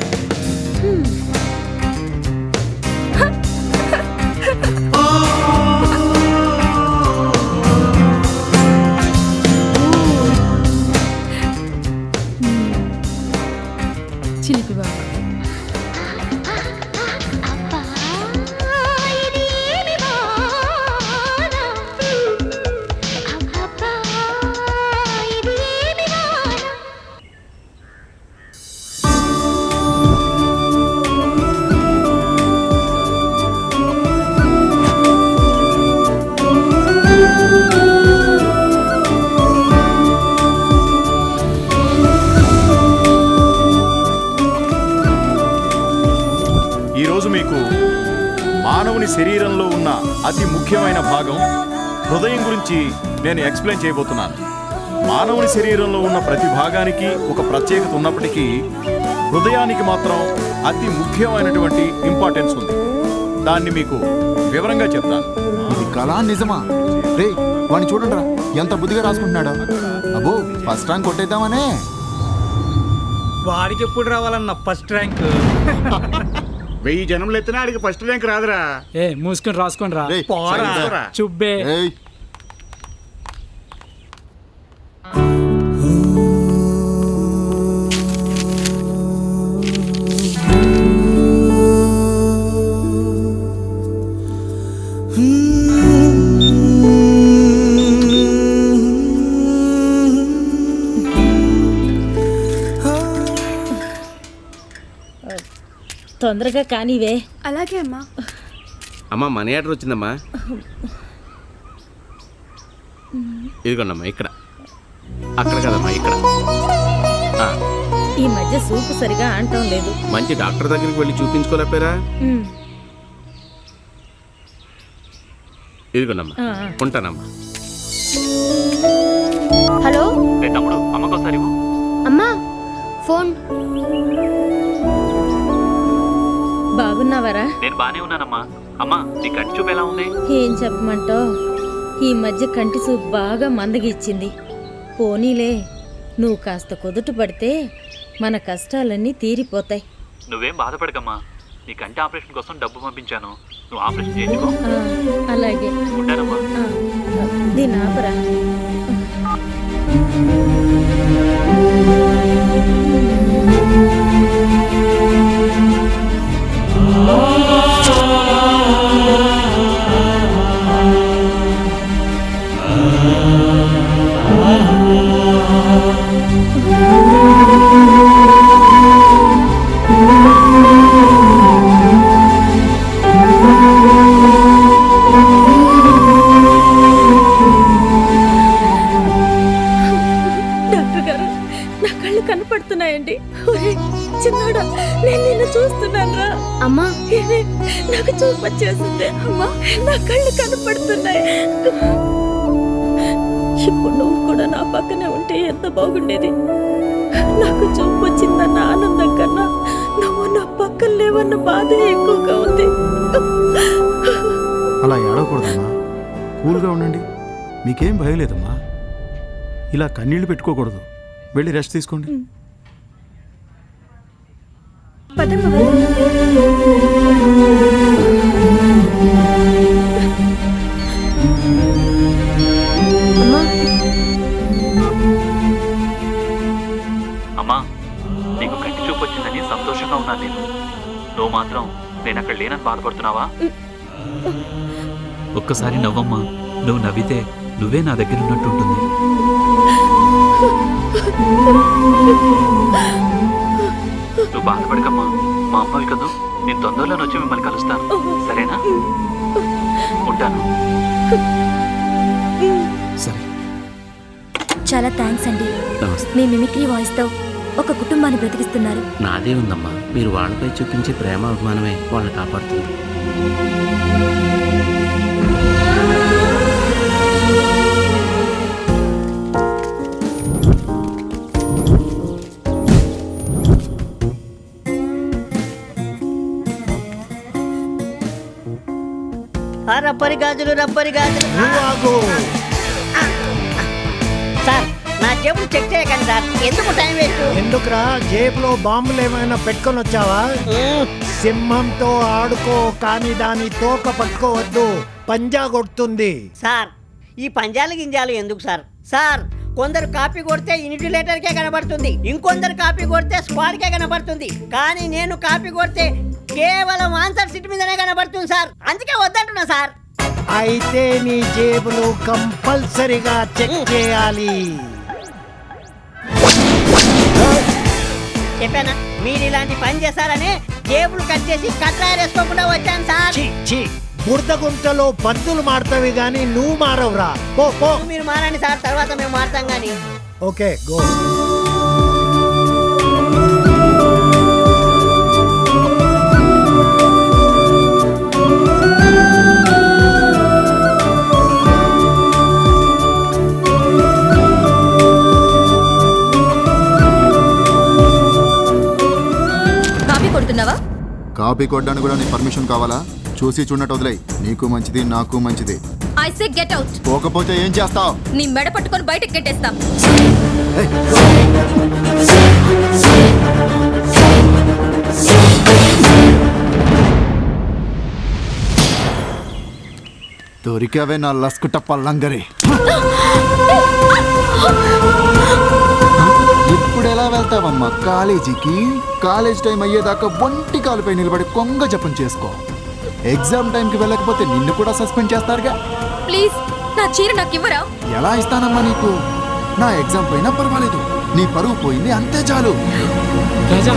శరీరంలో ఉన్న అతి ముఖ్యమైన భాగం హృదయం గురించి నేను ఎక్స్ప్లెయిన్ చేయబోతున్నాను. మానవుని శరీరంలో ఉన్న ప్రతి భాగానికి ఒక ప్రత్యేకత ఉన్నప్పటికీ హృదయానికి మాత్రం అతి ముఖ్యమైనటువంటి ఇంపార్టెన్స్ ఉంది. దాన్ని మీకు వివరంగా చెప్తాను. ఇది కళా నిజమా? రే వాడిని చూడండిరా ఎంత బుద్ధిగా రాసుకుంటున్నాడు. అబ్బో ఫస్ట్ ర్యాంక్ కొట్టేద్దామనే. వాడికి ఎప్పుడు రావాలన్న ఫస్ట్ ర్యాంక్? 1000 జనంలో ఎత్తినా ఆడికి ఫస్ట్ ర్యాంక్ రాదురా. ఏ మూసుకొని రాసుకోండి రా. రేయ్, పోరా సరిగ్గా. చుబ్బే. ఏయ్, తొందరగా కానివే. అలాగే అమ్మా. అమ్మా మనీ ఆర్డర్ వచ్చిందమ్మా. ఇదిగోండమ్మా ఇక్కడ. అక్కడ కదమ్మా ఇక్కడ. ఈ మధ్య సూపు సరిగా ఆడటం లేదు. మంచి డాక్టర్ దగ్గరికి వెళ్ళి చూపించుకోలేపారా? ఇదిగోండమ్మా. ఉంటానమ్మా. హలో తమ్ముడు అమ్మకోసారి అమ్మా, ఫోన్. బాగున్నావరా? నేను బానే ఉన్నానమ్మా. అమ్మా నీ కంటి చూపు ఎలా ఉంది? ఏం చెప్పమంటావు, ఈ మధ్య కంటి చూపు బాగా మందగిచ్చింది. పోనీలే, నువ్వు కాస్త కుదుట పడితే మన కష్టాలన్నీ తీరిపోతాయి. నువ్వేం బాధపడకమ్మా. నీ కంటి ఆపరేషన్ కోసం డబ్బు పంపించాను. నువ్వు ఆపరేషన్ చేయించుకో. అలాగే ఉంటానమ్మా. దీని ఆపరా. డాక్టర్ గారు, నా కళ్ళు కనపడుతున్నాయండి. చిన్నోడా, నేను నిన్ను చూస్తున్నానురా. అమ్మా, నాకు చూపు వచ్చేసింది. అమ్మా, నా కళ్ళు కనపడుతున్నాయి. ఇప్పుడు నువ్వు కూడా నా పక్కనే ఉంటే ఎంత బాగుండేది. నాకు చూపు వచ్చిందన్న ఆనందం కన్నా నువ్వు నా పక్కన లేవన్న బాధ ఎక్కువగా ఉంది. అలా ఏడవకూడదమ్మా. కూల్గా ఉండండి. మీకేం భయం లేదమ్మా. ఇలా కన్నీళ్లు పెట్టుకోకూడదు. వెళ్ళి రెస్ట్ తీసుకోండి. అమ్మా నీకు కంటి చూపు వచ్చిందని సంతోషంగా ఉన్నాను నేను. నువ్వు మాత్రం నేను అక్కడ లేనని బాధపడుతున్నావా? ఒక్కసారి నవ్వమ్మా. నువ్వు నవ్వితే నువ్వే నా దగ్గర ఉన్నట్టు ఉంటుంది. నువ్వు బాధపడకమ్మా. మా అమ్మవి కదూ, నేను తొందరలోనే వచ్చి మిమ్మల్ని కలుస్తాను. సరేనా? ఉంటాను. సరే. చాలా థ్యాంక్స్ అండి. మీ మిమిక్రీ వాయిస్తో ఒక కుటుంబాన్ని బ్రతికిస్తున్నారు. నాదే ఉందమ్మా. మీరు వాళ్ళపై చూపించే ప్రేమ అభిమానమే వాళ్ళని కాపాడుతుంది. రబ్బరి గాజులు రబ్బరి గాజులు. నువ్వు ఆగు. సార్ నా జేబులు చెక్ చేయకండి సార్. ఎందుకు టైం వేస్ట్? ఎందుకురా, జేబులో బాంబులు ఏమైనా పెట్టుకొని వచ్చావా? సింహంతో ఆడుకో, కానీ దాని తోక పట్టుకోవద్దు, పంజా కొడుతుంది. సార్ ఈ పంజాలు గింజాలు ఎందుకు సార్? సార్ కొందరు కాపీ కొడితే ఇన్విజిలేటర్కే కనబడుతుంది, ఇంకొందరు కాపీ కొడితే స్క్వాడ్కే కనబడుతుంది. కానీ నేను కాపీ కొడితే కేవలం ఆన్సర్ షీట్ మీదనే కనబడుతుంది సార్. అందుకే వద్దంటున్నా సార్. అయితే నీ జేబులు కంపల్సరిగా చెక్ చేయాలి. చెప్పానా మీరు ఇలాంటి పని చేశారనే జేబులు కట్ చేసి కట్రాయర్ వేసుకోకుండా వచ్చాను సార్. ఛీ, ఛీ, బురద గుంటలో పందులు మాడతావి గాని నువ్వు మారవురా. పో పో. మీరు మారండి సార్, తర్వాత మేము మారుతాం గానీ. Okay, go. కాపీ కొట్టడానికి కూడా నీ పర్మిషన్ కావాలా? చూసి చూడటం వదిలేయ్. నీకు మంచిది, నాకు మంచిది. I say get out. పోకపోతే ఏం చేస్తావు? నీ మెడ పట్టుకొని బయటకు గెట్టేస్తా. దొరికావే నా లస్కుట పల్లంగరి. ఇప్పుడు ఎలా వెళ్తావమ్మా కాలేజీకి? కాలేజ్ టైం అయ్యేదాకా ఒంటి కాలుపై నిలబడి కొంగ జపం చేసుకో. ఎగ్జామ్ టైంకి వెళ్ళకపోతే నిన్ను కూడా సస్పెండ్ చేస్తారుగా. ప్లీజ్ నా చీర నాకు ఇవ్వరా? ఎలా ఇస్తానమ్మా నీకు? నా ఎగ్జామ్ పోయినా పర్వాలేదు, నీ పరువు పోయింది అంతే చాలు. రాజా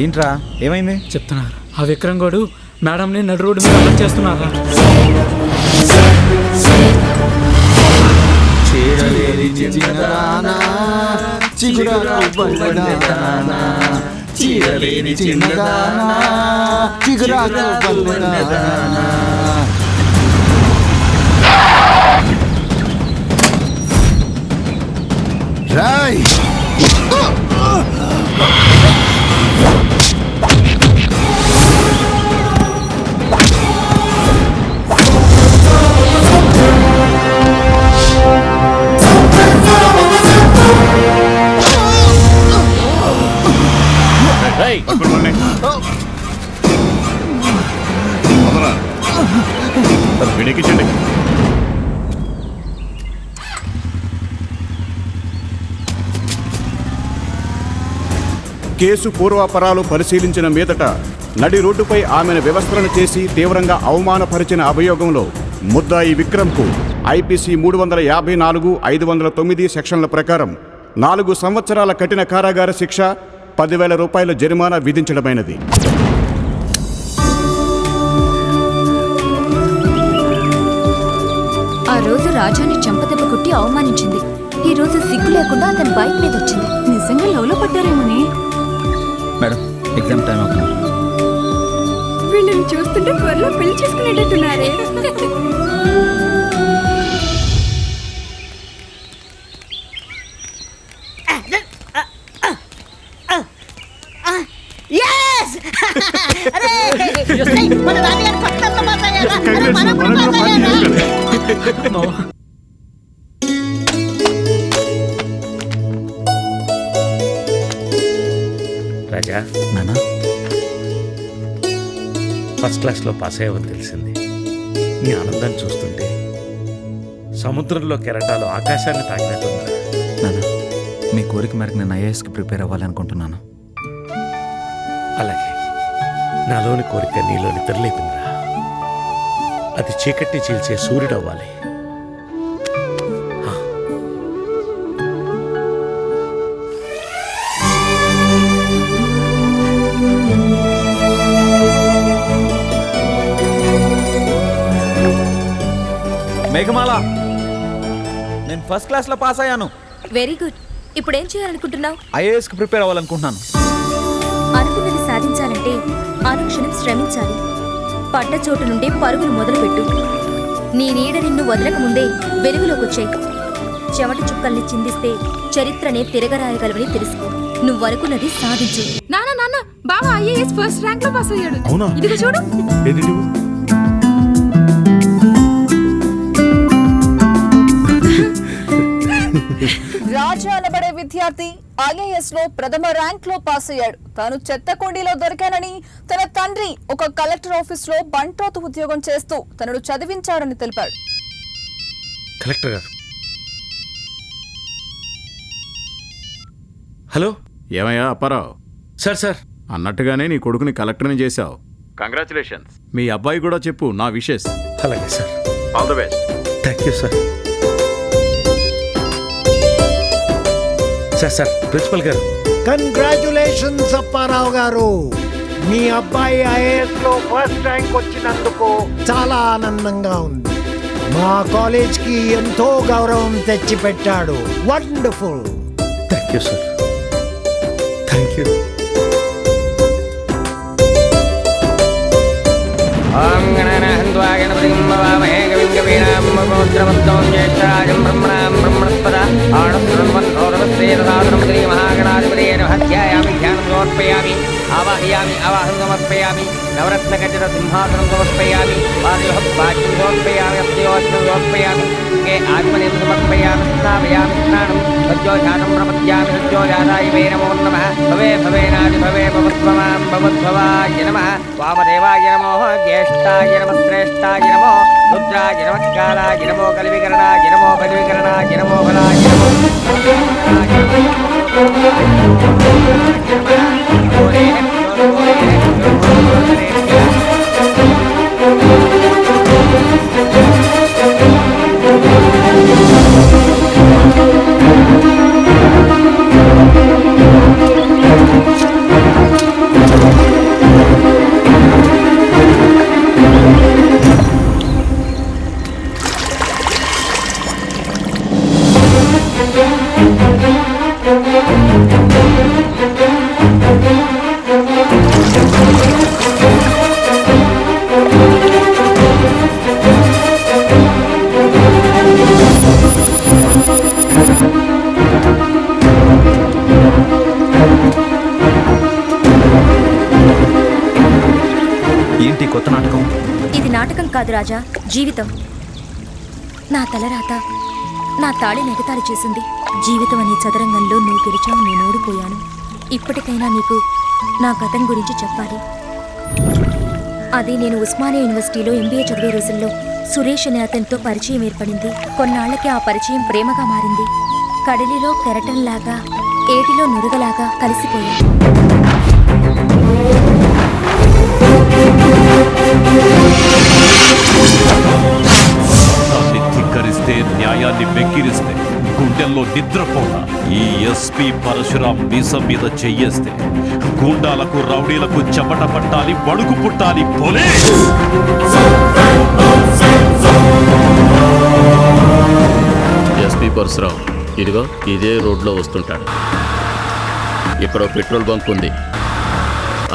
ఏంట్రా ఏమైంది? చెప్తున్నారు ఆ విక్రమ్ గోడు మేడంని నడు రోడ్డు మీద అమలు చేస్తున్నారా? రాయ్ వినికించండి. కేసు పూర్వాపరాలు పరిశీలించిన మీదట నడి రోడ్డుపై ఆమెను వ్యవస్థలను చేసి తీవ్రంగా అవమానపరిచిన అభియోగంలో ముద్దాయి విక్రమ్కు ఐపీసీ 354, 509 సెక్షన్ల ప్రకారం 4 సంవత్సరాల కఠిన కారాగార శిక్ష, 10,000 రూపాయల జరిమానా విధించడమైనది. ఆ రోజు రాజాని చెంపదెబ్బ కొట్టి అవమానించింది. ఈ రోజు సిగ్గు లేకుండా అతని బైక్ మీద వచ్చింది. నిజంగా లవ్లో పడ్డారేమోనే. మేడం ఎగ్జామ్ టైం అవుతుంది. వీళ్ళని చూస్తుంటే త్వరలో పెళ్లి చేసుకునేటట్టున్నారే. Yes! అరే మన నాన్నగారు పట్టణంలో పాస్ అయ్యారా? అరే మనం కూడా పాస్ అయ్యారా? రాజా, నానా ఫస్ట్ క్లాస్లో పాస్ అయ్యావని తెలిసింది. నీ ఆనందాన్ని చూస్తుంటే సముద్రంలో కెరటాలు ఆకాశాన్ని తాకినట్టున్నా. నానా మీ కోరిక మేరకు నేను ఐఏఎస్కి ప్రిపేర్ అవ్వాలనుకుంటున్నాను. అలాగే నాలోని కోరిక నీలో నిద్రలేపిందిరా. అది చీకట్టి చీల్చే సూర్యుడు అవ్వాలి. మేఘమాల, నేను ఫస్ట్ క్లాస్లో పాస్ అయ్యాను. Very good. ఇప్పుడు ఏం చేయాలనుకుంటున్నావు? ఐఏఎస్కి ప్రిపేర్ అవ్వాలనుకుంటున్నాను. అనుకున్నది సాధించాలంటే అనుక్షణం శ్రమించాలి. పడ్డ చోటు నుండి పరుగులు మొదలుపెట్టు. నీ నీడ నిన్ను వదలక ముందే వెలుగులోకొచ్చాయి. చెమట చుక్కల్ని చిందిస్తే చరిత్రనే తిరగరాయగలవని తెలుసుకో. నువ్వు అనుకున్నది సాధించు. నాన్న నాన్న బావ ఐఏఎస్ ఫస్ట్ ర్యాంక్ లో పాస్ అయ్యాడు. అవునా? ఇదిగో చూడు. రాజా అనబడే విద్యార్థి ఐఏఎస్ లో ప్రథమ ర్యాంక్ లో పాస్ అయ్యాడు. తాను చెత్త కుండీలో దొరికానని తన తండ్రి ఒక కలెక్టర్ ఆఫీస్ లో బంట్రోతు ఉద్యోగం చేస్తూ తనను చదివించాడని తెలిపాడు. కలెక్టర్ గారు, హలో. ఏమయ్యా అప్పారావు? సార్ అన్నట్టుగానే నీ కొడుకుని కలెక్టర్ని చేశావు. కంగ్రాచులేషన్స్. మీ అబ్బాయి కూడా చెప్పు నా విషెస్. అలాగే sir. All the best. Thank you sir. Sir principal గారు. కంగ్రాచులేషన్స్ అప్పారావు గారు. మీ అబ్బాయి ఐఏఎస్ లో ఫస్ట్ ర్యాంక్ వచ్చినందుకు చాలా ఆనందంగా ఉంది. మా కాలేజ్ కి ఎంతో గౌరవం తెచ్చిపెట్టాడు. Wonderful. Thank you sir. Thank you. మహాగణాధిపతి సమర్పయామి ఆవాహయామి ఆవాహనం సమర్పయామి నవరత్నగజర సింహాసనం సమర్పయామి వాద్యం సమర్పయామి అప్తయోజనం సమర్పయామి ఆత్మనేం సమర్పయామి స్నాపయామి స్నానం సజ్జోజాతం ప్రపద్యామి సజ్జోజాతాయ మే నమో నమః భవే భవేనాది భవే భవద్భవాం భవద్భవాయ నమః వామదేవాయ నమో జ్యేష్ఠాయ నమః శ్రేష్ఠాయ నమో రుద్రాయ నమః కాలాయ నమో కలివికరణాయ నమో బలివికరణాయ నమో బలాయ నమో ఏంటి కొత్త నాటకం? ఇది నాటకం కాదు రాజా, జీవితం. నా తలరాత నా తాళి నెగతాళి చేసింది. జీవితం అనే చదరంగంలో నువ్వు గెలిచావు, నేను ఓడిపోయాను. ఇప్పటికైనా నీకు నా గతం గురించి చెప్పాలి. అది నేను ఉస్మానియా యూనివర్సిటీలో ఎంబీఏ చదివే రోజుల్లో సురేష్ అనే అతనితో పరిచయం ఏర్పడింది. కొన్నాళ్లకి ఆ పరిచయం ప్రేమగా మారింది. కడలిలో కెరటంలాగా, ఏటిలో నురగలాగా కలిసిపోయాం. ధిక్కరిస్తే, న్యాయాన్ని వెక్కిరిస్తే, గుండెల్లో నిద్రపోతా ఈ ఎస్పీ పరశురాం మీసం మీద చెయ్యేస్తే గుండాలకు రౌడీలకు చెమట పట్టాలి, వణుకు పుట్టాలి. పోలీస్ ఎస్పీ పరశురాం ఇదిగో ఇదే రోడ్లో వస్తుంటాడు. ఇక్కడ పెట్రోల్ బంక్ ఉంది,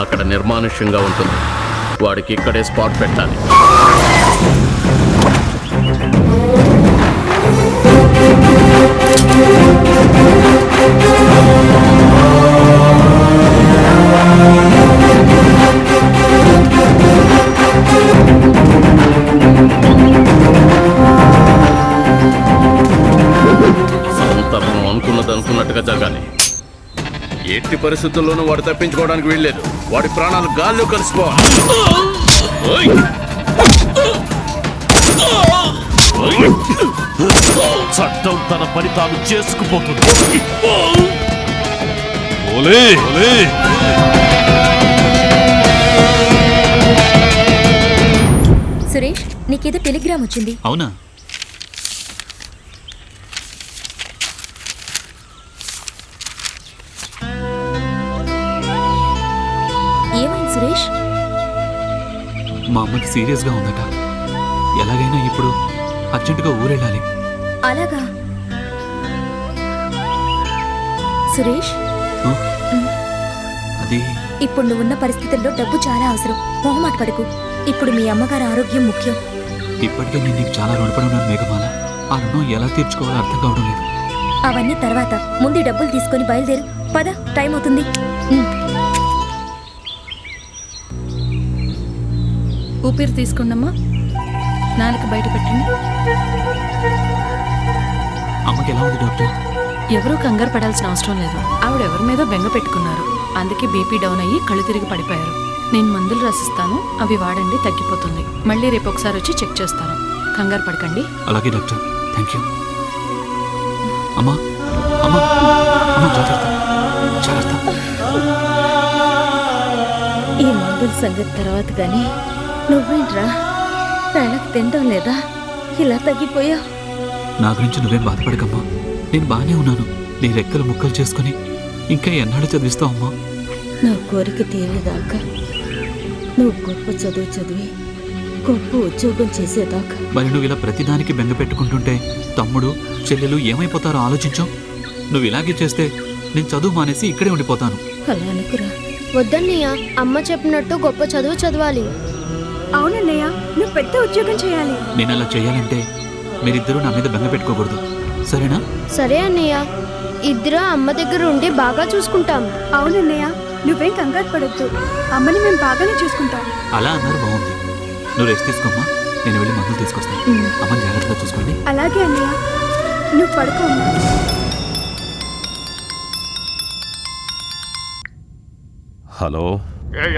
అక్కడ నిర్మానుష్యంగా ఉంటుంది. వాడికి ఇక్కడే స్పాట్ పెట్టాలి. సంతర్పం అనుకున్నది అనుకున్నట్టుగా జరగాలి. ఎట్టి పరిస్థితుల్లోనూ వాడు తప్పించుకోవడానికి వీల్లేదు. వాడి ప్రాణాలు గాల్లో కలిసిపోవాలి. చట్టం తన పని తాను చేసుకుపోతుంది. సురేష్, నీకేదో టెలిగ్రామ్ వచ్చింది. అవునా? ఏమైంది సురేష్? మా అమ్మకి సీరియస్గా ఉందట. ఎలాగైనా ఇప్పుడు అర్జెంటుగా ఊరెళ్ళాలి. అలాగా సురేష్, అది ఇప్పుడు నువ్వున్న పరిస్థితుల్లో డబ్బు చాలా అవసరం. మొహమాట పడకు. ఇప్పుడు మీ అమ్మగారి ఆరోగ్యం ముఖ్యం. ఇప్పటికే నేను నీకు చాలా రుణపడి ఉన్నాను మేఘమాల. ఆ రుణం ఎలా తీర్చుకోవాలో అర్థం కావడం లేదు. అవన్నీ తర్వాత. ముందు ఈ డబ్బులు తీసుకొని బయలుదేరు. పద, టైం అవుతుంది. ఊపిరి తీసుకోండమ్మా. నాలుక బయట పెట్టండి. అమ్మకి ఎలా ఉంది డాక్టర్? ఎవరూ కంగారు పడాల్సిన అవసరం లేదు. ఆవిడ ఎవరి మీద బెంగ పెట్టుకున్నారు. అందుకే బీపీ డౌన్ అయ్యి కళ్ళు తిరిగి పడిపోయారు. నేను మందులు రాసిస్తాను, అవి వాడండి, తగ్గిపోతుంది. మళ్ళీ రేపు ఒకసారి వచ్చి చెక్ చేస్తాను. కంగారు పడకండి. అలాగే డాక్టర్, థ్యాంక్ యూ. అమ్మా అమ్మా అమ్మా, జాగ్రత్త జాగ్రత్త. ఈ మందుల సంగతి తర్వాత కానీ నువ్వేంట్రా వేళకు తినడం లేదా? ఇలా తగ్గిపోయా? నా గురించి నువ్వేం బాధపడకమ్మా. నేను బాగానే ఉన్నాను. నీ రెక్కలు ముక్కలు చేసుకుని ఇంకా ఎన్నాళ్ళు చదివిస్తావు అమ్మా? నా కోరిక తీరేదాకా, నువ్వు గొప్ప చదువు చదివి గొప్ప ఉద్యోగం చేసేదాకా. మరి నువ్వు ఇలా ప్రతిదానికి బెంగ పెట్టుకుంటుంటే తమ్ముడు చెల్లెలు ఏమైపోతారో ఆలోచించావు. నువ్వు ఇలాగే చేస్తే నేను చదువు మానేసి ఇక్కడే ఉండిపోతాను. అలా అనుకురా. వద్దన్నయ్య, అమ్మ చెప్పినట్టు గొప్ప చదువు చదవాలి. అవునన్నయ్య, నువ్వు పెద్ద ఉద్యోగం చేయాలి. నేను అలా చేయాలంటే మీరిద్దరూ నా మీద బెంగ పెట్టుకోకూడదు, సరేనా? సరే అన్నయ్య, ఇద్దరు అమ్మ దగ్గర ఉండి బాగా చూసుకుంటాం. అవునన్నయ్య, నువ్వేం కంగారు పడొద్దు. అమ్మని మేము బాగానే చూసుకుంటాం. అలా అన్నారు బాగుంది. నువ్వు రెస్ట్ తీసుకోమ్మా, నేను వెళ్ళి మందులు తీసుకొస్తాను. అమ్మని జాగ్రత్తగా చూసుకోండి. అలాగే అన్నయ్య, నువ్వు పడుకో. హలో,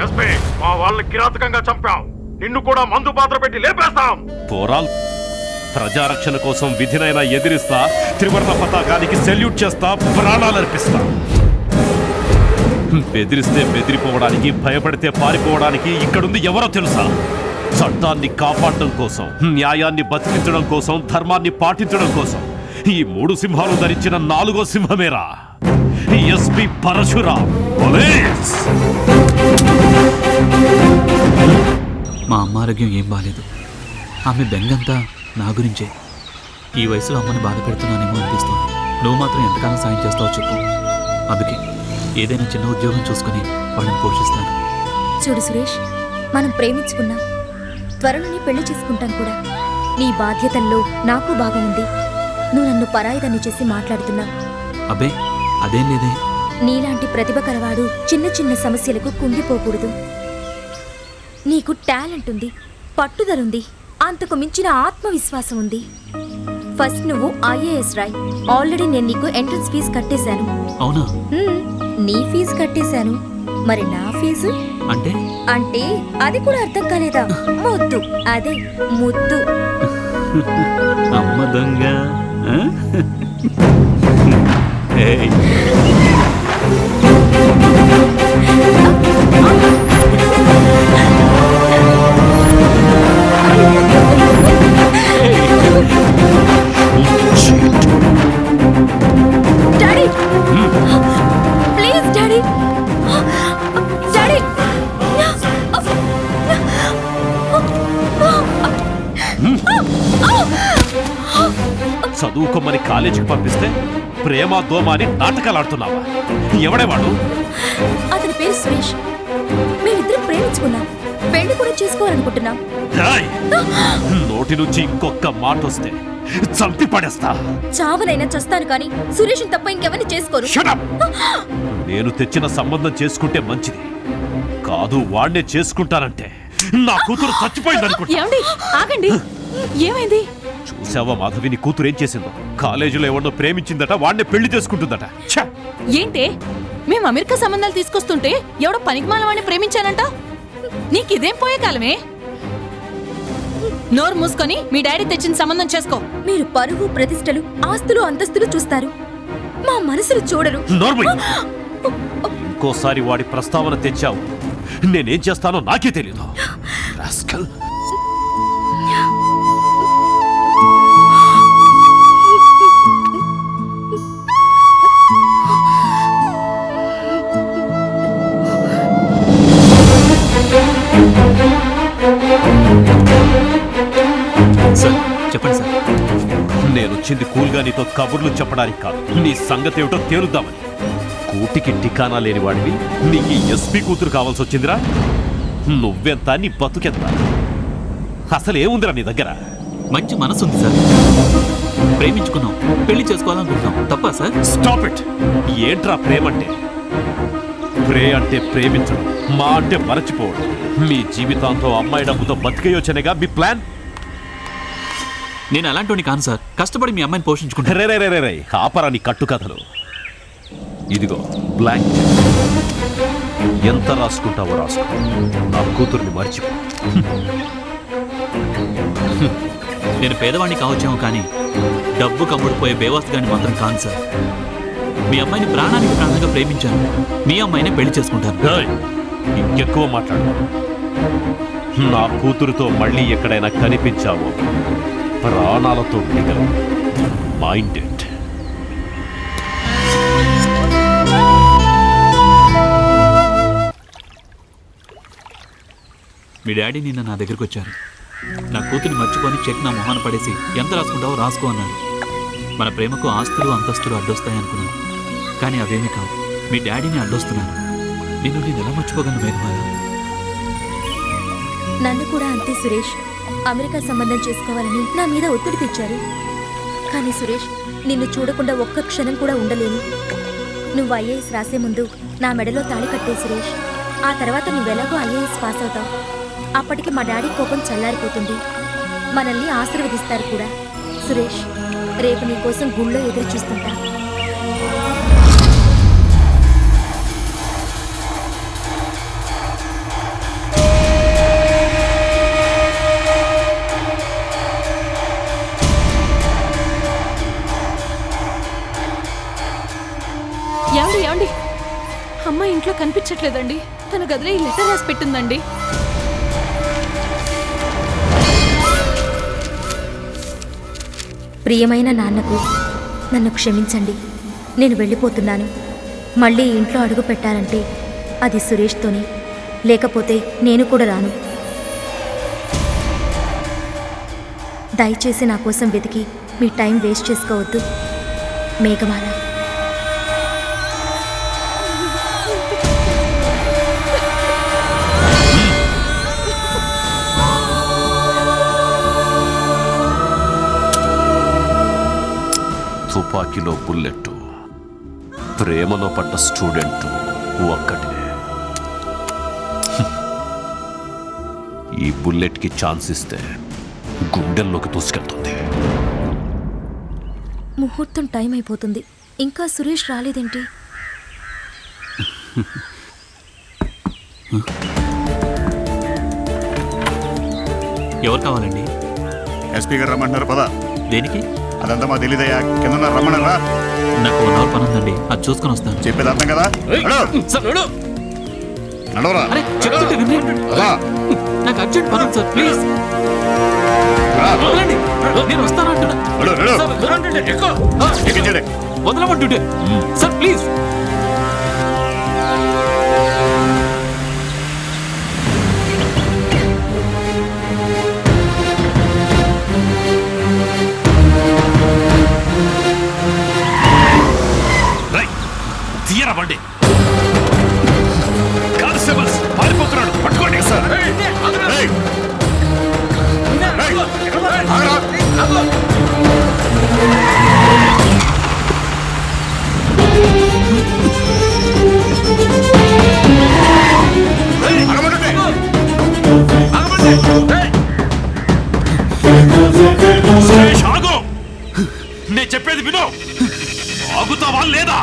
ఎస్పీ, మా వాళ్ళని కిరాతకంగా చంపాం. నిన్ను కూడా మందు పాత్ర పెట్టి లేపేస్తాం. పోరాల్ ప్రజారక్షణ కోసం విధినైనా ఎదిరిస్తా, త్రివర్ణ పతాకానికి సెల్యూట్ చేస్తా, ప్రాణాలర్పిస్తా. బెదిరిస్తే బెదిరిపోవడానికి, భయపడితే పారిపోవడానికి ఇక్కడుంది ఎవరో తెలుసా? చట్టాన్ని కాపాడడం కోసం, న్యాయాన్ని బతికించడం కోసం, ధర్మాన్ని పాటించడం కోసం ఈ 3 సింహాలు ధరించిన 4వ సింహమేరా ఎస్పీ పరశురాం. పోలీస్! మా అమ్మ ఆరోగ్యం ఏం బాగాలేదు. ఆమె బెంగంతా నా గురించే. ఈ వయసులో అమ్మని బాధ పెడుతున్నానేమో అనిపిస్తుంది. నువ్వు మాత్రం ఎంతకాలం సాయం చేస్తావో చెప్పు. అందుకే ఏదైనా చిన్న ఉద్యోగం చూసుకుని వాళ్ళని పోషిస్తాను. చూడు సురేష్, మనం ప్రేమించుకున్నాం, త్వరలోనే పెళ్లి చేసుకుంటాం కూడా. నీ బాధ్యతల్లో నాకు భాగం ఉంది. నువ్వు నన్ను పరాయిదాన్ని చేసి మాట్లాడుతున్నావు. అబ్బే అదేం లేదే. నీలాంటి ప్రతిభ కలవాడు చిన్న చిన్న సమస్యలకు కుంగిపోకూడదు. నీకు టాలెంట్ ఉంది, పట్టుదలుంది, అంతకు మించిన ఆత్మవిశ్వాసం ఉంది. ఫస్ట్ నువ్వు IAS రాయ్. ఆల్రెడీ నేను నీకు ఎంట్రన్స్ ఫీజు కట్టేశాను. అవునా? నీ ఫీజు కట్టేశాను. మరి నా ఫీజు అంటే అంటే అది కూడా అర్థం కాలేదా? ముద్దు, అదే ముద్దు. అమ్మ దొంగ. Daddy, please daddy, daddy. చదువుకోమని కాలేజీకి పంపిస్తే ప్రేమ దోమ అని నాటకాలు ఆడుతున్నావా? ఎవడేవాడు? అతని పేరు సురేష్. మేమిద్దరం ప్రేమించుకున్నాం, పెళ్లి కూడా చేసుకోవాలనుకుంటున్నాం. రాయ్! నోటి నుంచి ఇంకొక మాట వస్తే చంపి పడేస్తా. చావనైనా చస్తాను కానీ సురేష్ తప్ప ఇంకెవరిని చేసుకోను. Shut up! నేను తెచ్చిన సంబంధం చేసుకుంటే మంచిది కాదు, వాడినే చేసుకుంటానంటే నా కూతురు చచ్చిపోయింది అనుకుంటా. ఏమండి, ఆగండి. ఏమైంది? చూసావా మాధవి నీ కూతురు ఏం చేసిందో? కాలేజీలో ఎవరినో ప్రేమించిందట, వాడినే పెళ్లి చేసుకుంటుందట. ఛ! ఏంటే, మేము అమెరికా సంబంధాలు తీసుకొస్తుంటే ఎవడో పనికిమాల వాడిని ప్రేమించానంట? నీకిదేం పోయే కాలమే? నోరు మూసుకొని మీ డాడీ తెచ్చిన సంబంధం చేసుకో. మీరు పరువు, ప్రతిష్టలు, ఆస్తులు, అంతస్తులు చూస్తారు, మా మనసులు చూడరు. నోర్మై! ఇంకోసారి వాడి ప్రస్తావన తెచ్చావు, నేనేం చేస్తానో నాకే తెలీదు. రాస్కల్! సార్ చెప్పండి సార్. నేను వచ్చింది కూల్గా నీతో కబుర్లు చెప్పడానికి కాదు, నీ సంగతి ఏమిటో తేలుద్దామని. కూటికి టికానా లేని వాడివి నీకు ఎస్పీ కూతురు కావాల్సి వచ్చిందిరా? నువ్వెంత, నీ బతుకెంత? అసలు ఏముందిరా నీ దగ్గర? మంచి మనసు ఉంది సార్. ప్రేమించుకున్నాం, పెళ్లి చేసుకోవాలనుకుంటున్నాం. తప్పా సార్? Stop it! ఏంట్రా ప్రేమంటే? అంటే ప్రేమించడం, మా అంటే మరచిపోవడం. మీ జీవితాంతో అమ్మాయి డబ్బుతో బతికేయొచ్చనేగా మీ ప్లాన్? నేను అలాంటి కాను సార్. కష్టపడి మీ అమ్మాయిని పోషించుకుంటా. రే ఆపరా నీ కట్టు కథలు. ఇదిగో బ్లాంక్. ఎంత రాసుకుంటావో రాసుకో, నా కూతుర్ని మర్చిపో. నేను పేదవాడిని కావచ్చేమో కానీ డబ్బు కమ్ముడిపోయే బేవాస్తుగాని మాత్రం కాను సార్. మీ అమ్మాయిని ప్రాణానికి ప్రాణంగా ప్రేమించాను. మీ అమ్మాయిని పెళ్లి చేసుకుంటాను. ఇంకెక్కువ మాట్లాడు. నా కూతురుతో మళ్ళీ ఎక్కడైనా కనిపించావో ప్రాణాలతో మిగలవు. Mind it. మీ డాడీ నిన్న నా దగ్గరికి వచ్చారు. నా కూతురిని మర్చిపోని చెక్ నా మొహాన పడేసి ఎంత రాసుకుంటావో రాసుకో అన్నారు. మన ప్రేమకు ఆస్తులు, అంతస్తులు అడ్డొస్తాయి అనుకున్నాను, కానీ అవేమీ కావు. మీ డాడీని అడ్డొస్తున్నాను. నేను ఎలా మర్చిపోగలను మేఘమాల? నన్ను కూడా అంతే సురేష్. అమెరికా సంబంధం చేసుకోవాలని నా మీద ఒత్తిడి తెచ్చారు. కానీ సురేష్, నిన్ను చూడకుండా ఒక్క క్షణం కూడా ఉండలేను. నువ్వు ఐఏఎస్ రాసే ముందు నా మెడలో తాళి కట్టే సురేష్. ఆ తర్వాత నువ్వెలాగో ఐఏఎస్ పాస్ అవుతావు. అప్పటికి మా డాడీ కోపం చల్లారిపోతుంది, మనల్ని ఆశీర్వదిస్తారు కూడా. సురేష్, రేపు నీ కోసం గుళ్ళో ఎదురు చూస్తుంటా. ఏమండి ఏమండి, అమ్మ ఇంట్లో కనిపించట్లేదండి. తన గదిలో ఈ లెటర్ రాసి పెట్టిందండి. ప్రియమైన నాన్నకు నన్ను క్షమించండి. నేను వెళ్ళిపోతున్నాను. మళ్ళీ ఇంట్లో అడుగు పెట్టాలంటే అది సురేష్తోనే, లేకపోతే నేను కూడా రాను. దయచేసి నా కోసం వెతికి మీ టైం వేస్ట్ చేసుకోవద్దు. మేఘమాల. తుపాకీలో బుల్లెట్, ప్రేమలో పడ్డ స్టూడెంట్ ఒక్కటే. ఈ బుల్లెట్కి ఛాన్స్ ఇస్తే గుండెల్లోకి దూసుకెళ్తుంది. ముహూర్తం టైం అయిపోతుంది, ఇంకా సురేష్ రాలేదేంటి? ఎవరు కావాలండి? ఎస్పీ గారు రమ్మంటున్నారు పద. దేనికి? అదంతా మా తెలీదయ్యా, కింద రమ్మన్నారా? నాకు 1 అవర్ పని ఉందండి, అది చూసుకొని వస్తాను. చెప్పేది అర్థం కదా? నడవరా. నాకు అర్జెంట్ పని సార్, ప్లీజ్. నేను వస్తానంటున్నా. వదలమంటుంటే సార్, ప్లీజ్. తీయరా బండి. కానిస్టేబుల్స్ పారిపోతున్నాడు, పట్టుకోండి సార్. సురేష్ ఆగు, నేను చెప్పేది విను. ఆగుతావా లేదా?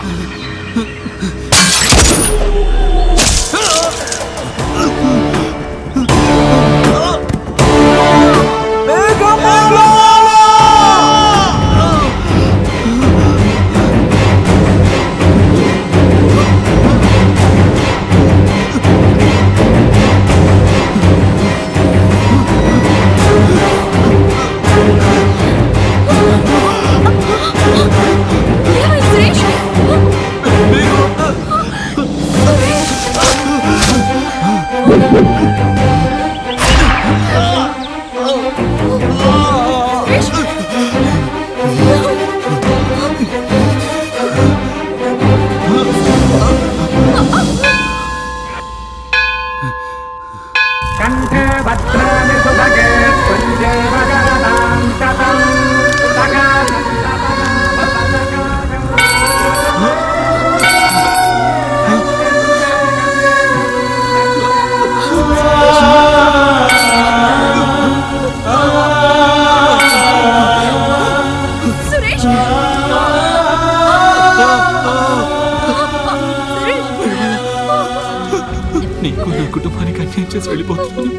నీకు నా కుటుంబానికి అన్యాయం చేసి వెళ్ళిపోతున్నాను.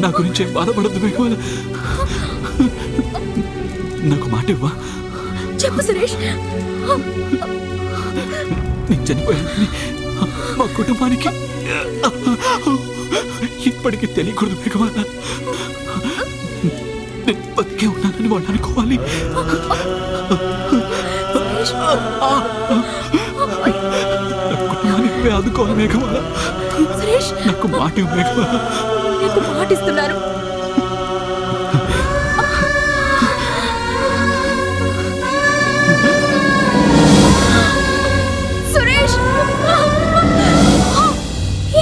నా గురించి ఏం బాధపడద్దు మేఘమాల. నాకు మాట ఇవ్వా? చెప్పు సురేష్. నేను చనిపోయానని మా కుటుంబానికి ఇప్పటికీ తెలియకూడదు మేఘమాల. నేను బతికే ఉన్నానని వాళ్ళు అనుకోవాలి. కుటుంబానికి ఆదుకోవాలి మేఘమాల. నాకు మాట ఇవ్వు మేఘమాల. నీకు మాటిస్తున్నారు. సురేష్,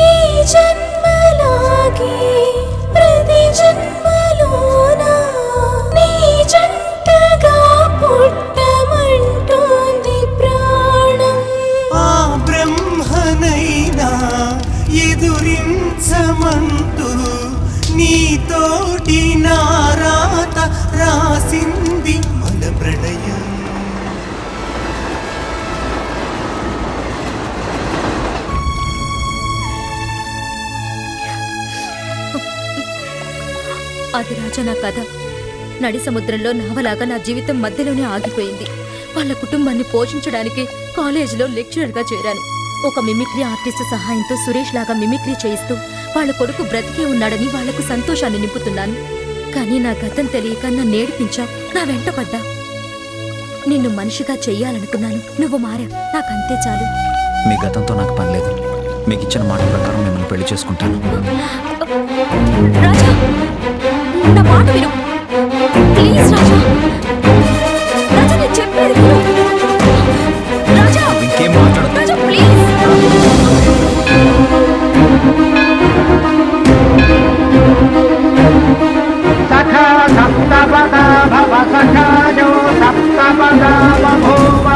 ఈ జన్మలాగే ప్రతి జన్మలోనా నీ జంటగా పుట్టమంటోంది ప్రాణం. రాజా నా కథ. నడి సముద్రంలో నావలాగా నా జీవితం మధ్యలోనే ఆగిపోయింది. వాళ్ళ కుటుంబాన్ని పోషించడానికి కాలేజీలో లెక్చరర్గా చేరాను. ఒక మిమిక్రీ ఆర్టిస్ట్ సహాయంతో సురేష్ లాగా మిమిక్రీ చేయిస్తూ వాళ్ళ కొడుకు బ్రతికే ఉన్నాడని వాళ్లకు సంతోషాన్ని నింపుతున్నాను. కానీ నా గతం తెలియక నన్ను ఏడిపించావు, నా వెంట పడ్డా. నిన్ను మనిషిగా చెయ్యాలనుకున్నాను, నువ్వు మారా, నాకంతే చాలు. మీ గతంతో నాకు పని లేదు. మీకు ఇచ్చిన మాట ప్రకారం మిమ్మల్ని పెళ్లి చేసుకుంటాను. రాజా, నా మాట విను ప్లీజ్. రాజా, రాజా నేను చెప్పేది విను. రాజా, ఇంకేం మాట్లాడదు. రాజా ప్లీజ్. సఖా సప్తపదా భవ సఖాజో సప్తపదా బభూవ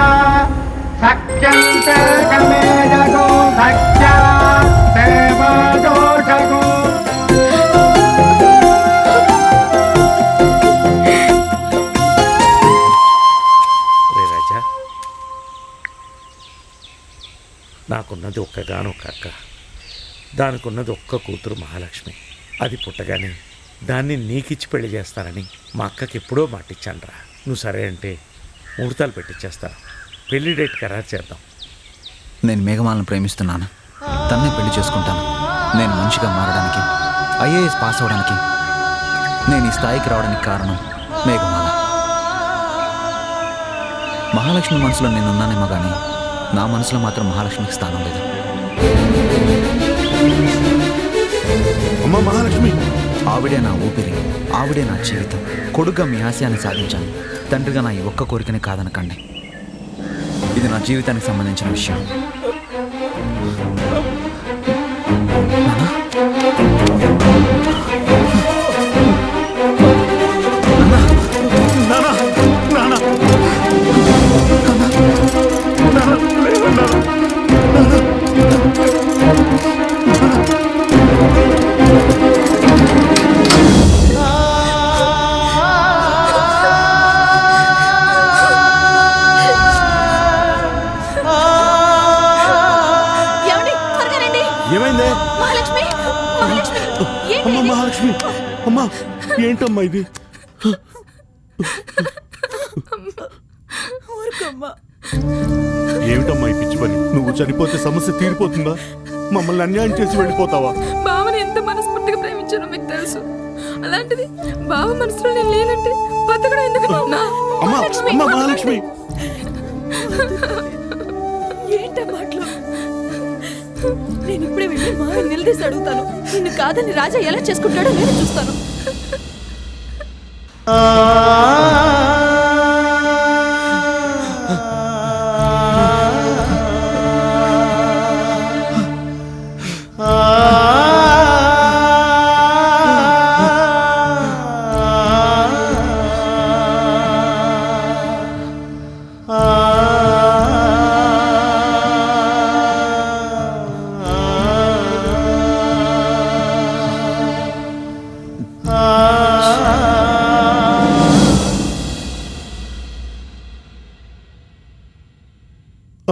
సఖ్యంతే కమే జగో సఖ్యా దేవో జగో. రే రాజా, నాకున్నది ఒక్కగానొక్క అక్క, దానికున్నది ఒక్క కూతురు మహాలక్ష్మి. అది పుట్టగానే దాన్ని నీకిచ్చి పెళ్లి చేస్తానని మా అక్కకి ఎప్పుడో మాటిచ్చానురా. నువ్వు సరే అంటే ముహూర్తాలు పెట్టించేస్తాను, పెళ్లి డేట్ ఖరారు చేద్దాం. నేను మేఘమాలను ప్రేమిస్తున్నాను, తన్నే పెళ్లి చేసుకుంటాను. నేను మనిషిగా మారడానికి, ఐఏఎస్ పాస్ అవడానికి, నేను ఈ స్థాయికి రావడానికి కారణం మేఘమాల. మహాలక్ష్మి మనసులో నేనున్నానేమో కానీ నా మనసులో మాత్రం మహాలక్ష్మికి స్థానం లేదు. అమ్మ మహాలక్ష్మి, ఆవిడే నా ఊపిరి, ఆవిడే నా జీవితం. కొడుగ్గా మీ ఆశయాన్ని సాధించాను, తండ్రిగా నా ఈ ఒక్క కోరికని కాదనకండి. ఇది నా జీవితానికి సంబంధించిన విషయం. ఏమైందే? మహాలక్ష్మి, మహాలక్ష్మి, అమ్మ మహాలక్ష్మి, అమ్మా ఏంటమ్మా ఇది? ఏమిటమ్మా ఈ పిచ్చి పని? నువ్వు చనిపోతే సమస్య తీరిపోతుందా? మమ్మల్ని అన్యాయం చేసి వెళ్ళిపోతావా? బావని ఎంత మనస్ఫూర్తిగా ప్రేమించానో మీకు తెలుసు. అలాంటిది బావ మనసులో నేను లేనంటే బతకడం ఎందుకు? అమ్మా అమ్మ మహాలక్ష్మి, ఏంట మాటలు? నేను ఇప్పుడే వెళ్ళి మావి నిలదీసి అడుగుతాను. నిన్ను కాదని రాజా ఎలా చేసుకుంటాడో నేను చూస్తాను.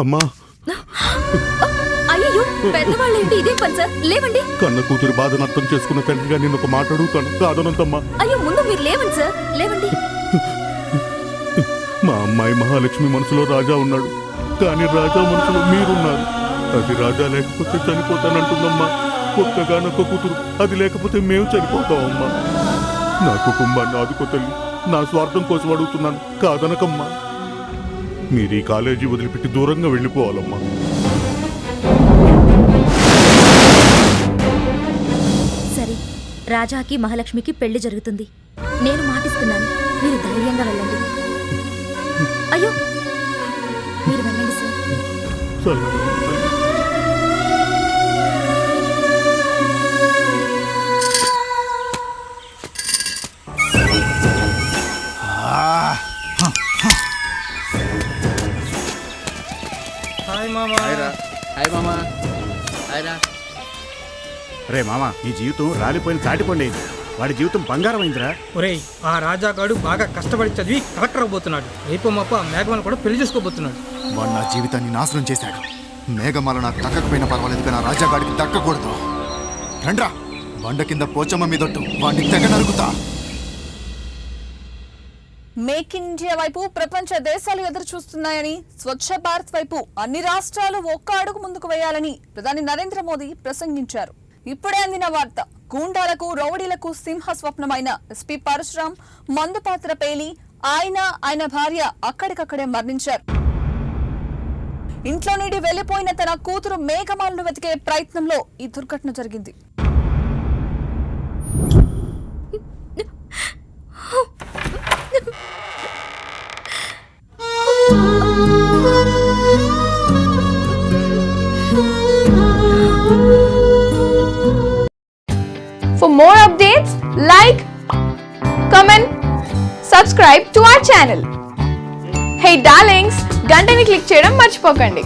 అమ్మా అయ్యో, పెద్దవాళ్ళేంటి ఇదే పని సార్? లేవండి. కన్న కూతురు బాధను అర్థం చేసుకున్న తండ్రిగా నేను ఒక మాట అడుగుతాను, కాదనంతమ్మా. అయ్యో, ముందు మీరు లేవండి సార్, లేవండి. మా అమ్మాయి మహాలక్ష్మి మనసులో రాజా ఉన్నాడు, కానీ రాజా మనసులో మీరున్నారు. అది రాజా లేకపోతే చనిపోతానంటుందమ్మా. ఒక్కగానొక్క కూతురు, అది లేకపోతే మేము చనిపోతామమ్మా. నా కుటుంబాన్ని ఆదుకో తల్లి, నా స్వార్థం కోసం అడుగుతున్నాను, కాదనకమ్మా. మీరు ఈ కాలేజీ వదిలిపెట్టి దూరంగా వెళ్ళిపోవాలమ్మా. సరే, రాజాకి మహాలక్ష్మికి పెళ్లి జరుగుతుంది. నేను మాటిస్తున్నాను, మీరు ధైర్యంగా వెళ్ళండి. అయ్యో, మీరు వెళ్ళండి సార్. సరే. హాయ్ మామా. హాయ్ మామా. హాయ్ రా. రే మామ, నీ జీవితం రాలిపోయిన తాటిపండి అయింది. వాడి జీవితం బంగారం అయిందిరా. ఒరేయ్, ఆ రాజాగాడు బాగా కష్టపడి చదివి కలెక్టర్ అవబోతున్నాడు. రేపు మాప మేఘమాలను కూడా పెళ్లి చేసుకోబోతున్నాడు. వాడు నా జీవితాన్ని నాశనం చేశాడు. మేఘమాల నాకు దక్కకపోయినా పర్వాలేదు, కానీ ఆ రాజాగాడికి దక్కకూడదు. రండ్రా, బండ కింద పోచమ్మ మీదొట్టు వాడిని తెగ నరుగుతా. మేక్ ఇన్ ఇండియా వైపు ప్రపంచ దేశాలు ఎదురు చూస్తున్నాయని, స్వచ్ఛ భారత్ వైపు అన్ని రాష్ట్రాలు ఒక్క అడుగు ముందుకు వేయాలని ప్రధాని నరేంద్ర మోదీ ప్రసంగించారు. ఇప్పుడే అందిన వార్త. గూండాలకు రౌడీలకు సింహ స్వప్నమైన ఎస్పీ పరశురాం మందు పాత్ర పేలి ఆయన భార్య అక్కడికక్కడే మరణించారు. ఇంట్లో నుండి వెళ్లిపోయిన తన కూతురు మేఘమాలను వెతికే ప్రయత్నంలో ఈ దుర్ఘటన జరిగింది. For more updates, like, comment, subscribe to our channel. Hey darlings, గంటని click చేయడం మర్చిపోకండి.